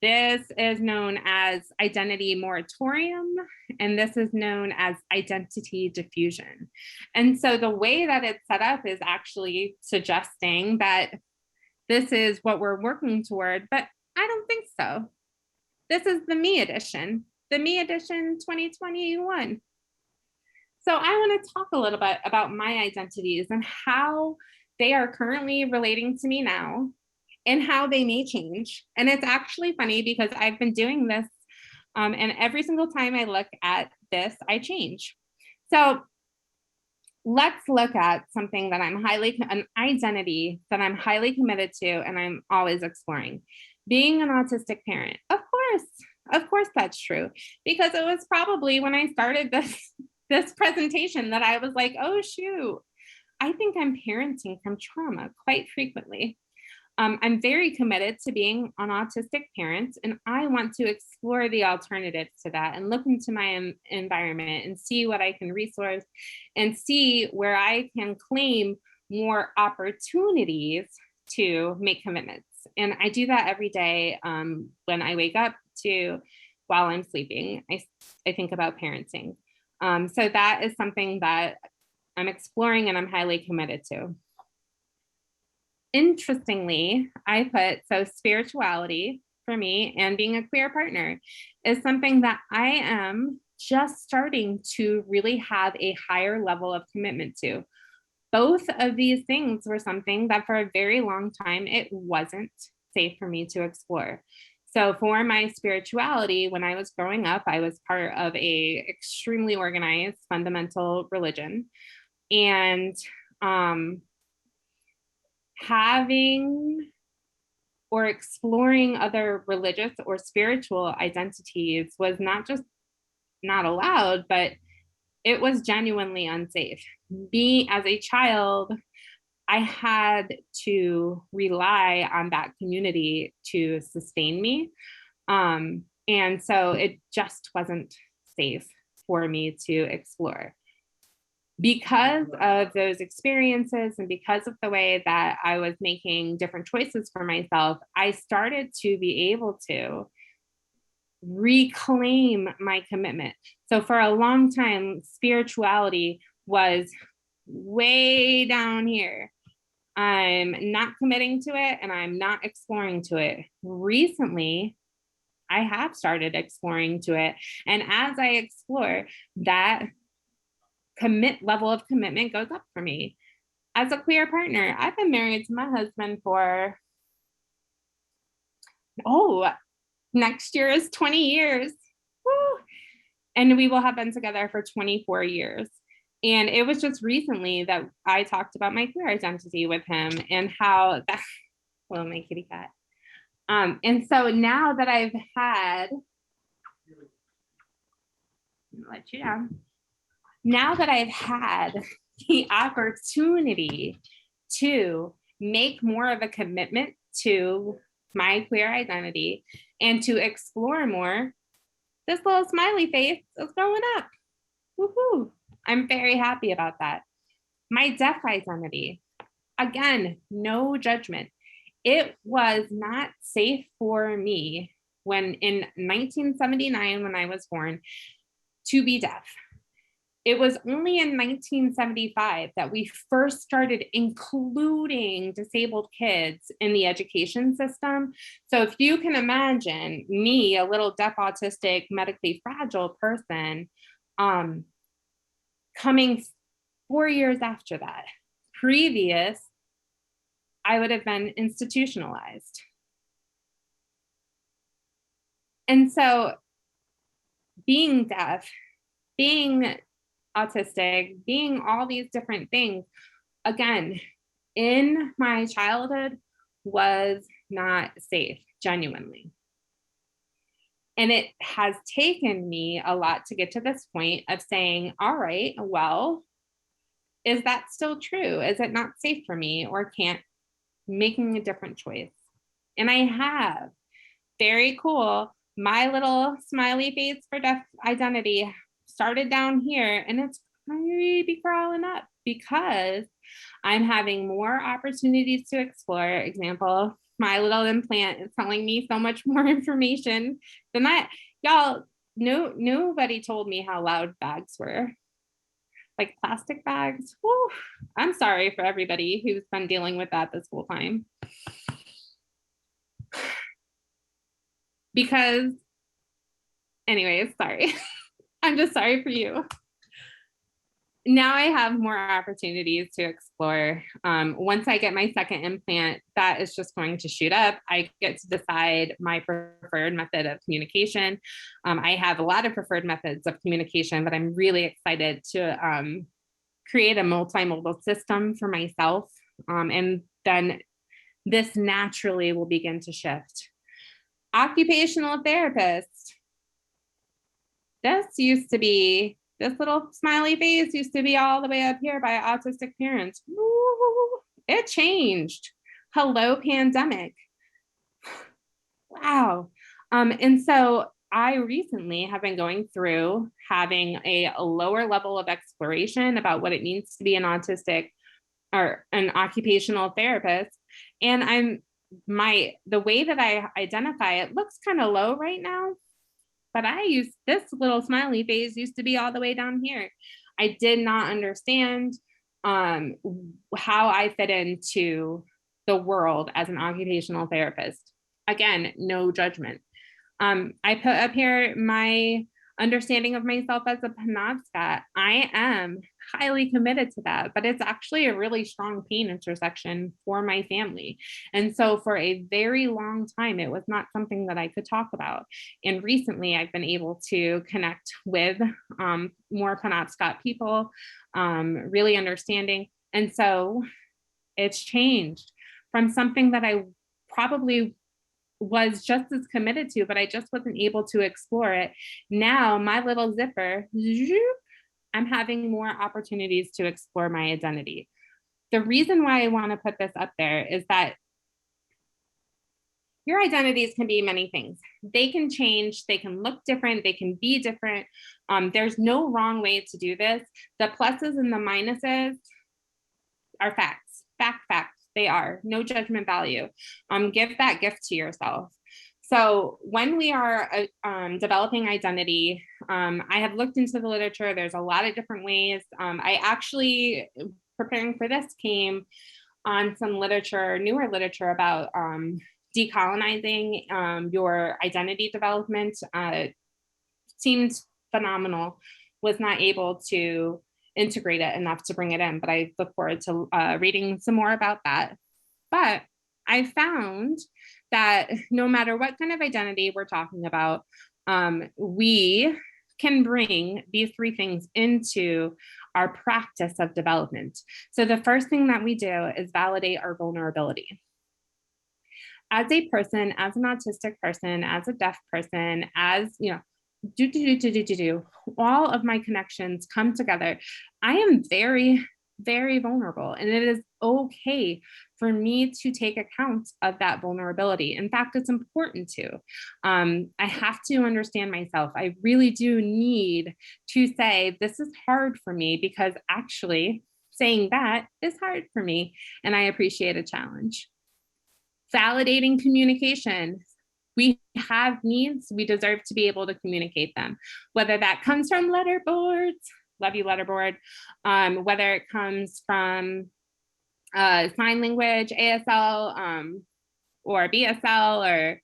This is known as identity moratorium, and this is known as identity diffusion. And so the way that it's set up is actually suggesting that this is what we're working toward, but I don't think so. This is the me edition 2021. So I want to talk a little bit about my identities and how they are currently relating to me now and how they may change. And it's actually funny because I've been doing this and every single time I look at this, I change. So let's look at something that an identity that I'm highly committed to and I'm always exploring. Being an autistic parent. Of course that's true, because it was probably when I started this presentation that I was like, oh shoot, I think I'm parenting from trauma quite frequently. I'm very committed to being an autistic parent, and I want to explore the alternatives to that and look into my environment and see what I can resource and see where I can claim more opportunities to make commitments. And I do that every day when I wake up to while I'm sleeping. I think about parenting. So that is something that I'm exploring and I'm highly committed to. Interestingly, I put, so spirituality for me and being a queer partner is something that I am just starting to really have a higher level of commitment to. Both of these things were something that for a very long time, it wasn't safe for me to explore. So for my spirituality, when I was growing up, I was part of a extremely organized fundamental religion. And having or exploring other religious or spiritual identities was not just not allowed, but it was genuinely unsafe. Me as a child, I had to rely on that community to sustain me. And so it just wasn't safe for me to explore. Because of those experiences and because of the way that I was making different choices for myself, I started to be able to reclaim my commitment. So for a long time, spirituality was way down here. I'm not committing to it and I'm not exploring to it. Recently, I have started exploring to it. And as I explore, that level of commitment goes up for me. As a queer partner, I've been married to my husband for, next year is 20 years. Woo. And we will have been together for 24 years. And it was just recently that I talked about my queer identity with him and how that, well, my kitty cat. And so now that I've had, let you down. Now that I've had the opportunity to make more of a commitment to my queer identity and to explore more, this little smiley face is going up. Woohoo! I'm very happy about that. My deaf identity, again, no judgment. It was not safe for me when in 1979, when I was born, to be deaf. It was only in 1975 that we first started including disabled kids in the education system. So if you can imagine me, a little deaf, autistic, medically fragile person, coming 4 years after that, previous, I would have been institutionalized. And so being deaf, being autistic, being all these different things, again, in my childhood was not safe, genuinely. And it has taken me a lot to get to this point of saying, all right, well, is that still true? Is it not safe for me, or making a different choice? And I have. Very cool. My little smiley face for deaf identity started down here, and it's maybe crawling up because I'm having more opportunities to explore. Example, my little implant is telling me so much more information than that. Y'all, nobody told me how loud bags were. Like plastic bags. Whew. I'm sorry for everybody who's been dealing with that this whole time. Because, anyways, sorry. I'm just sorry for you. Now I have more opportunities to explore. Once I get my second implant, that is just going to shoot up. I get to decide my preferred method of communication. I have a lot of preferred methods of communication, but I'm really excited to create a multimodal system for myself. And then this naturally will begin to shift. Occupational therapist. This little smiley face used to be all the way up here by autistic parents. Woo, it changed. Hello, pandemic. Wow. And so I recently have been going through having a lower level of exploration about what it means to be an autistic or an occupational therapist. And the way that I identify it looks kind of low right now. But this little smiley face used to be all the way down here. I did not understand how I fit into the world as an occupational therapist. Again, no judgment. I put up here my understanding of myself as a Penobscot. I am highly committed to that, but it's actually a really strong pain intersection for my family. And so for a very long time, it was not something that I could talk about. And recently I've been able to connect with more Penobscot people, really understanding. And so it's changed from something that I probably was just as committed to, but I just wasn't able to explore it. Now my little zipper, I'm having more opportunities to explore my identity. The reason why I want to put this up there is that your identities can be many things. They can change, they can look different, they can be different. There's no wrong way to do this. The pluses and the minuses are facts, facts. They are no judgment value. Give that gift to yourself. So when we are developing identity, I have looked into the literature. There's a lot of different ways. I actually, preparing for this, came on some literature, newer literature about decolonizing your identity development. Seemed phenomenal. Was not able to integrate it enough to bring it in, but I look forward to reading some more about that. But I found that no matter what kind of identity we're talking about, we can bring these three things into our practice of development. So the first thing that we do is validate our vulnerability. As a person, as an autistic person, as a deaf person, as, you know, all of my connections come together. I am very, very vulnerable, and it is okay for me to take account of that vulnerability. In fact, it's important to. I have to understand myself. I really do need to say, this is hard for me, because actually saying that is hard for me, and I appreciate a challenge. Validating communication. We have needs, we deserve to be able to communicate them, whether that comes from letterboards, love you letterboard, whether it comes from sign language, ASL, or BSL, or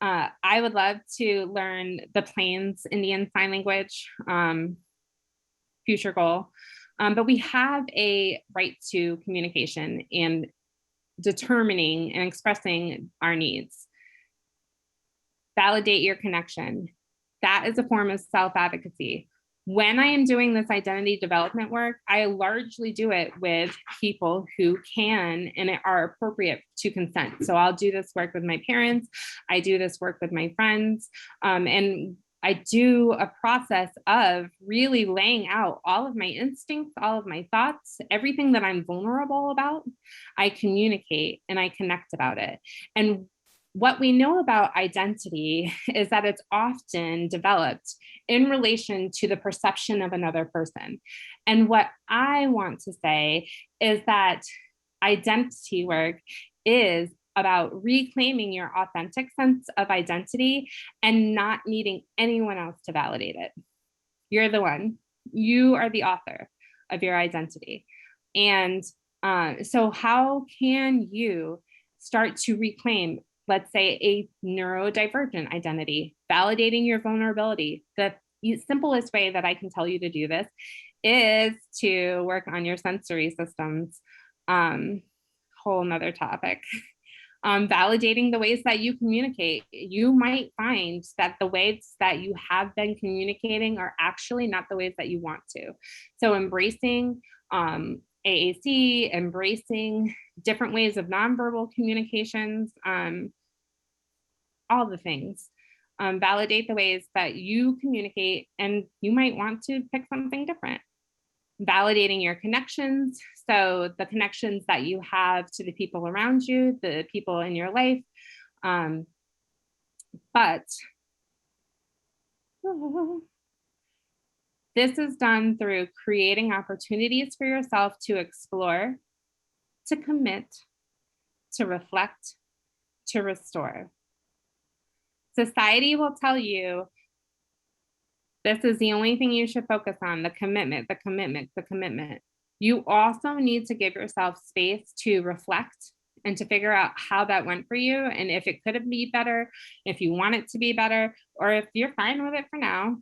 I would love to learn the Plains Indian Sign Language, future goal. But we have a right to communication and determining and expressing our needs. Validate your connection. That is a form of self-advocacy. When I am doing this identity development work, I largely do it with people who can and are appropriate to consent. So I'll do this work with my parents. I do this work with my friends. And I do a process of really laying out all of my instincts, all of my thoughts, everything that I'm vulnerable about. I communicate and I connect about it. And what we know about identity is that it's often developed in relation to the perception of another person. And what I want to say is that identity work is about reclaiming your authentic sense of identity and not needing anyone else to validate it. You're the one. You are the author of your identity. And so how can you start to reclaim, let's say, a neurodivergent identity, validating your vulnerability? The simplest way that I can tell you to do this is to work on your sensory systems. Whole nother topic. Validating the ways that you communicate. You might find that the ways that you have been communicating are actually not the ways that you want to. So embracing AAC, embracing different ways of nonverbal communications, all the things. Validate the ways that you communicate, and you might want to pick something different. Validating your connections. So the connections that you have to the people around you, the people in your life. But this is done through creating opportunities for yourself to explore, to commit, to reflect, to restore. Society will tell you this is the only thing you should focus on, the commitment, the commitment, the commitment. You also need to give yourself space to reflect and to figure out how that went for you, and if it could be better, if you want it to be better, or if you're fine with it for now,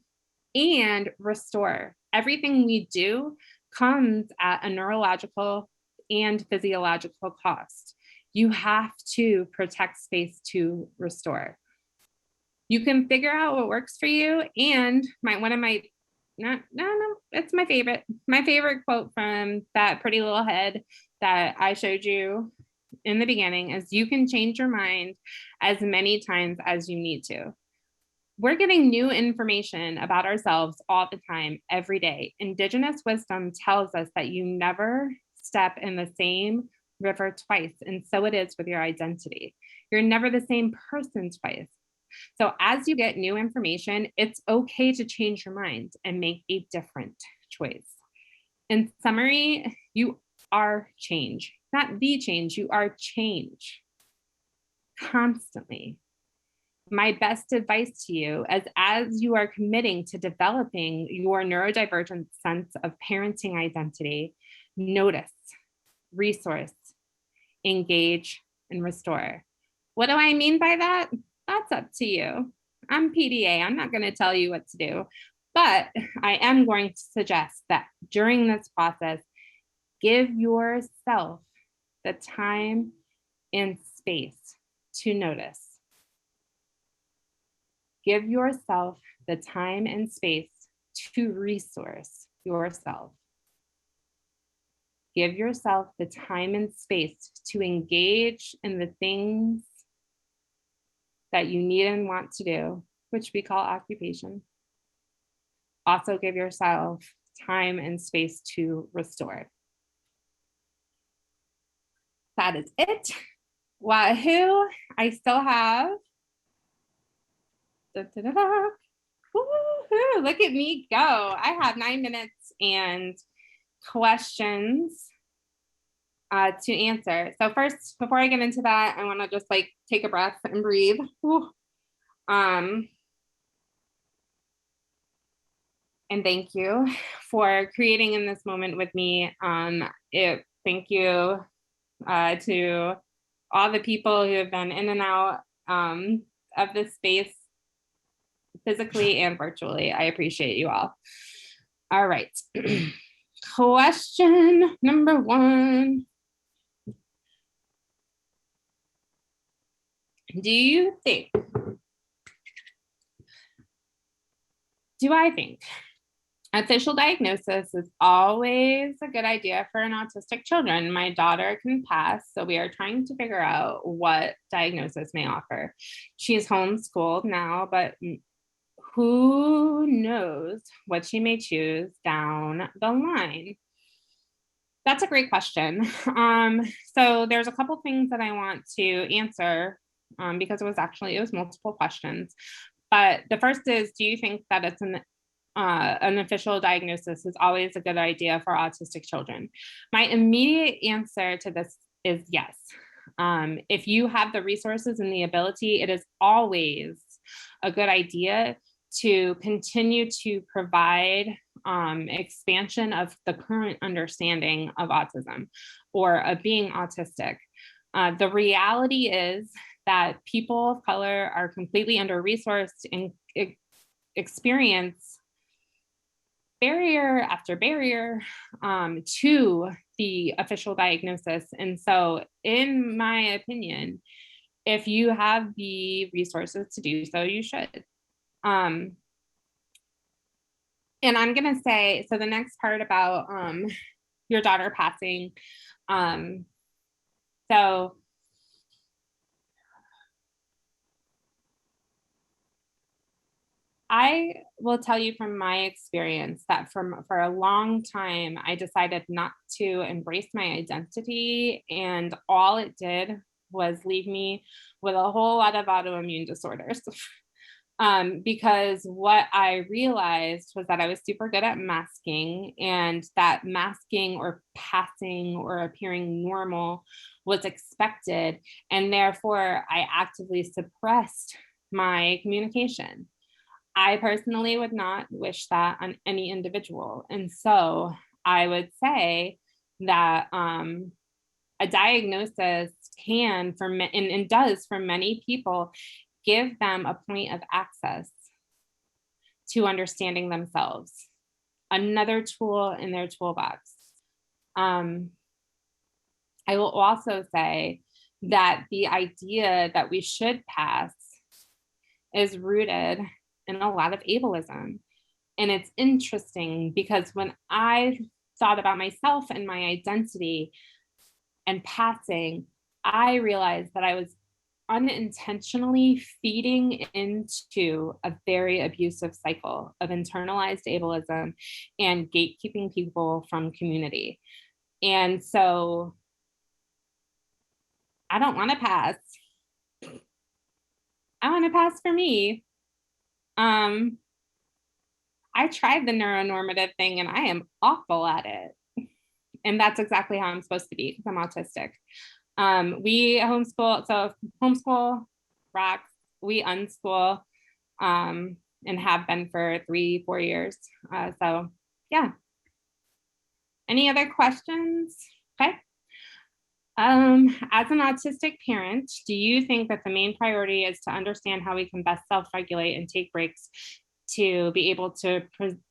and restore. Everything we do comes at a neurological and physiological cost. You have to protect space to restore. You can figure out what works for you. And it's my favorite quote from that pretty little head that I showed you in the beginning is, you can change your mind as many times as you need to. We're getting new information about ourselves all the time, every day. Indigenous wisdom tells us that you never step in the same river twice. And so it is with your identity. You're never the same person twice. So as you get new information, it's okay to change your mind and make a different choice. In summary, you are change, not the change, you are change constantly. My best advice to you as you are committing to developing your neurodivergent sense of parenting identity, notice, resource, engage, and restore. What do I mean by that? That's up to you. I'm PDA. I'm not going to tell you what to do, but I am going to suggest that during this process, give yourself the time and space to notice. Give yourself the time and space to resource yourself. Give yourself the time and space to engage in the things that you need and want to do, which we call occupation. Also give yourself time and space to restore. That is it. Wahoo! I still have. Woo-hoo, look at me go. I have 9 minutes and questions to answer. So first, before I get into that, I want to just like take a breath and breathe. And thank you for creating in this moment with me. Thank you to all the people who have been in and out of this space, physically and virtually. I appreciate you all. All right. Question number 1. Do I think official diagnosis is always a good idea for an autistic children? My daughter can pass, so we are trying to figure out what diagnosis may offer. She is homeschooled now, but who knows what she may choose down the line? That's a great question. So there's a couple things that I want to answer because it was multiple questions. But the first is, do you think that it's an official diagnosis is always a good idea for autistic children? My immediate answer to this is yes. If you have the resources and the ability, it is always a good idea to continue to provide expansion of the current understanding of autism or of being autistic. The reality is that people of color are completely under-resourced and experience barrier after barrier to the official diagnosis. And so in my opinion, if you have the resources to do so, you should. And I'm going to say, so the next part about your daughter passing. So I will tell you from my experience that for a long time, I decided not to embrace my identity, and all it did was leave me with a whole lot of autoimmune disorders. Because what I realized was that I was super good at masking, and that masking or passing or appearing normal was expected. And therefore, I actively suppressed my communication. I personally would not wish that on any individual. And so I would say that a diagnosis can, and does for many people, give them a point of access to understanding themselves, another tool in their toolbox. I will also say that the idea that we should pass is rooted in a lot of ableism. And it's interesting because when I thought about myself and my identity and passing, I realized that I was unintentionally feeding into a very abusive cycle of internalized ableism and gatekeeping people from community. And so I don't want to pass. I want to pass for me. I tried the neuronormative thing and I am awful at it. And that's exactly how I'm supposed to be because I'm autistic. We homeschool, so homeschool rocks, we unschool, and have been for 3-4 years. So yeah. Any other questions? Okay. As an autistic parent, do you think that the main priority is to understand how we can best self-regulate and take breaks to be able to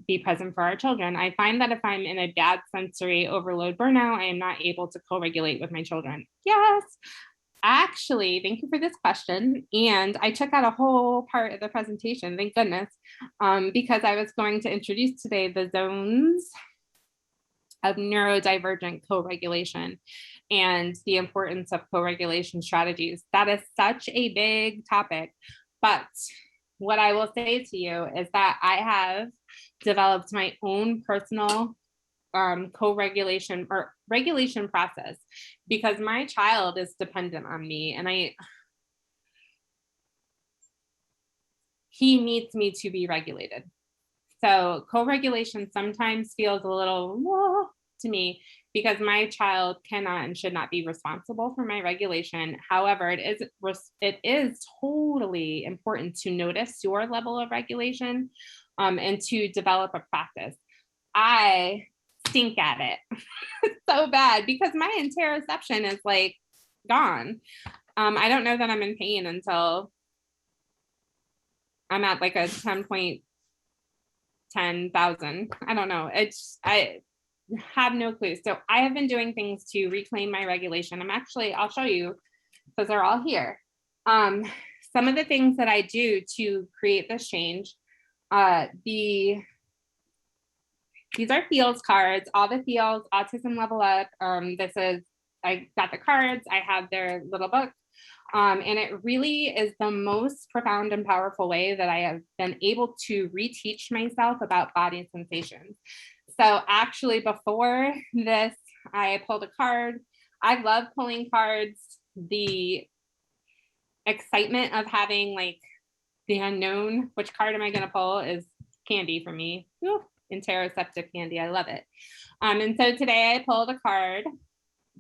be present for our children? I find that if I'm in a bad sensory overload burnout, I am not able to co-regulate with my children. Yes, actually, thank you for this question. And I took out a whole part of the presentation, thank goodness, because I was going to introduce today the zones of neurodivergent co-regulation and the importance of co-regulation strategies. That is such a big topic, but what I will say to you is that I have developed my own personal co-regulation or regulation process because my child is dependent on me and he needs me to be regulated. So co-regulation sometimes feels a little whoa to me because my child cannot and should not be responsible for my regulation. However, it is totally important to notice your level of regulation and to develop a practice. I stink at it so bad because my interoception is like gone. I don't know that I'm in pain until I'm at like a 10,000. I don't know. I have no clue. So I have been doing things to reclaim my regulation. I'll show you because they're all here. Some of the things that I do to create this change, these are feels cards, all the feels, autism level up. I got the cards, I have their little book. And it really is the most profound and powerful way that I have been able to reteach myself about body sensations. So actually before this, I pulled a card. I love pulling cards. The excitement of having like the unknown, which card am I going to pull, is candy for me. Ooh, interoceptive candy. I love it. And so today I pulled a card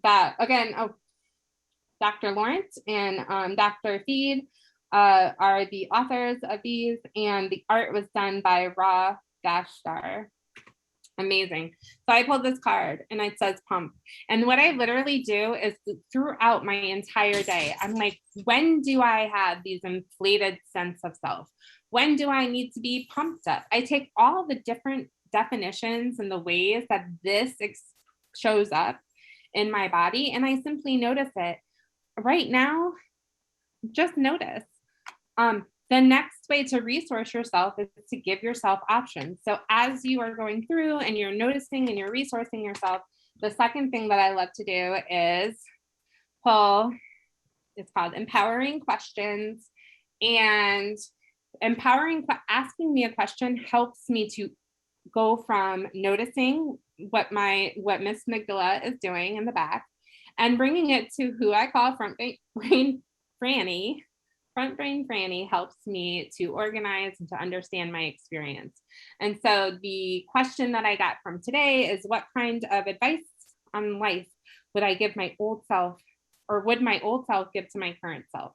that, again, Dr. Lawrence and Dr. Feed are the authors of these, and the art was done by Raw Star. Amazing. So I pulled this card and it says pump. And what I literally do is throughout my entire day, I'm like, when do I have these inflated sense of self? When do I need to be pumped up? I take all the different definitions and the ways that this shows up in my body and I simply notice it. Right now, just notice. The next way to resource yourself is to give yourself options. So as you are going through and you're noticing and you're resourcing yourself, the second thing that I love to do is pull, it's called empowering questions. And asking me a question helps me to go from noticing what Miss Migdala is doing in the back and bringing it to who I call front brain Franny. Front brain Franny helps me to organize and to understand my experience. And so the question that I got from today is, what kind of advice on life would I give my old self, or would my old self give to my current self?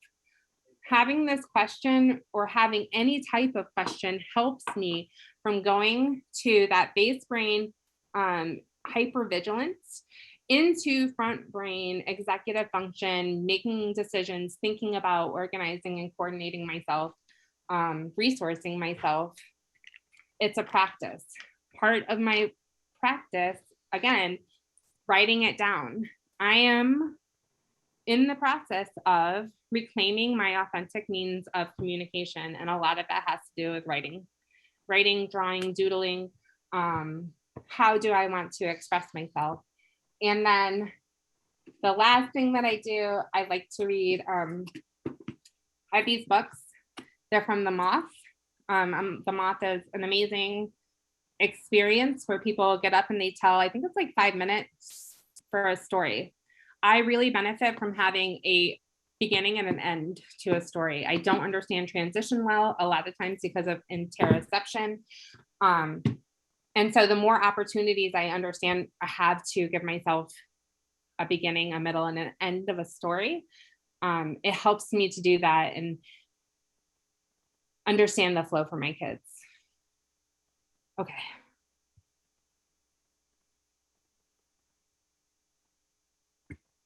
Having this question or having any type of question helps me from going to that base brain hypervigilance into front brain executive function, making decisions, thinking about organizing and coordinating myself, resourcing myself. It's a practice. Part of my practice, again, writing it down. I am in the process of reclaiming my authentic means of communication, and a lot of that has to do with writing, drawing, doodling. How do I want to express myself? And then the last thing that I do, I like to read, I have these books. They're from The Moth. The Moth is an amazing experience where people get up and they tell, I think it's like 5 minutes for a story. I really benefit from having a beginning and an end to a story. I don't understand transition well, a lot of times because of interoception. And so the more opportunities I understand, I have to give myself a beginning, a middle, and an end of a story. It helps me to do that and understand the flow for my kids. Okay.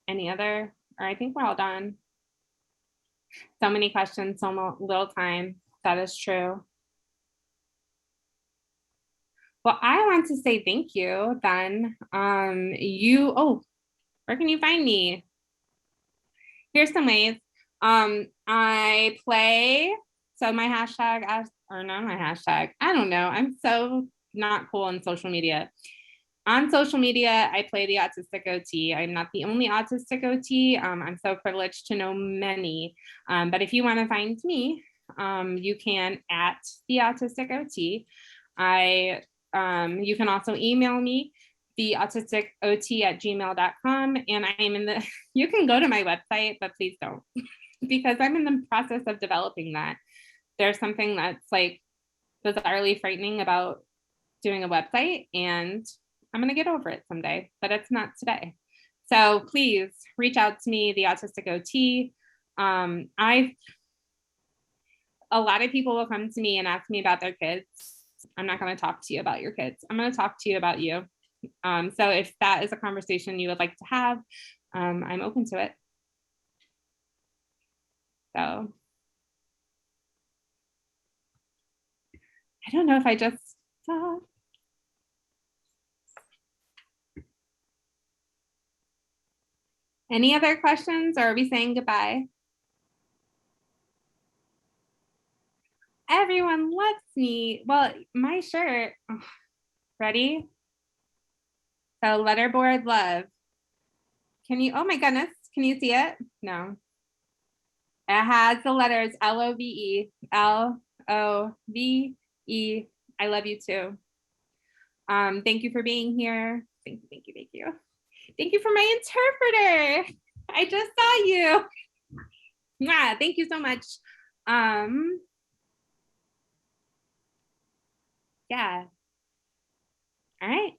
Any other? Or I think we're all done. So many questions, so little time. That is true. Well, I want to say thank you then. Oh, where can you find me? Here's some ways. I play, so my hashtag, or not my hashtag, I don't know. I'm so not cool on social media. On social media, I play the Autistic OT. I'm not the only Autistic OT. I'm so privileged to know many. But if you want to find me, you can at the Autistic OT. You can also email me, the autisticot@gmail.com. And I am in the, you can go to my website, but please don't, because I'm in the process of developing that. There's something that's like bizarrely frightening about doing a website, and I'm going to get over it someday, but it's not today. So please reach out to me, the Autistic OT. A lot of people will come to me and ask me about their kids. I'm not going to talk to you about your kids. I'm going to talk to you about you. So if that is a conversation you would like to have, I'm open to it. So I don't know if I just any other questions, or are we saying goodbye? Everyone loves me. Well, my shirt. Oh, ready? So letterboard love. Can you, oh my goodness, can you see it? No. It has the letters L-O-V-E, L-O-V-E. I love you too. Thank you for being here. Thank you, thank you, thank you. Thank you for my interpreter. I just saw you. Yeah, thank you so much. Yeah. All right.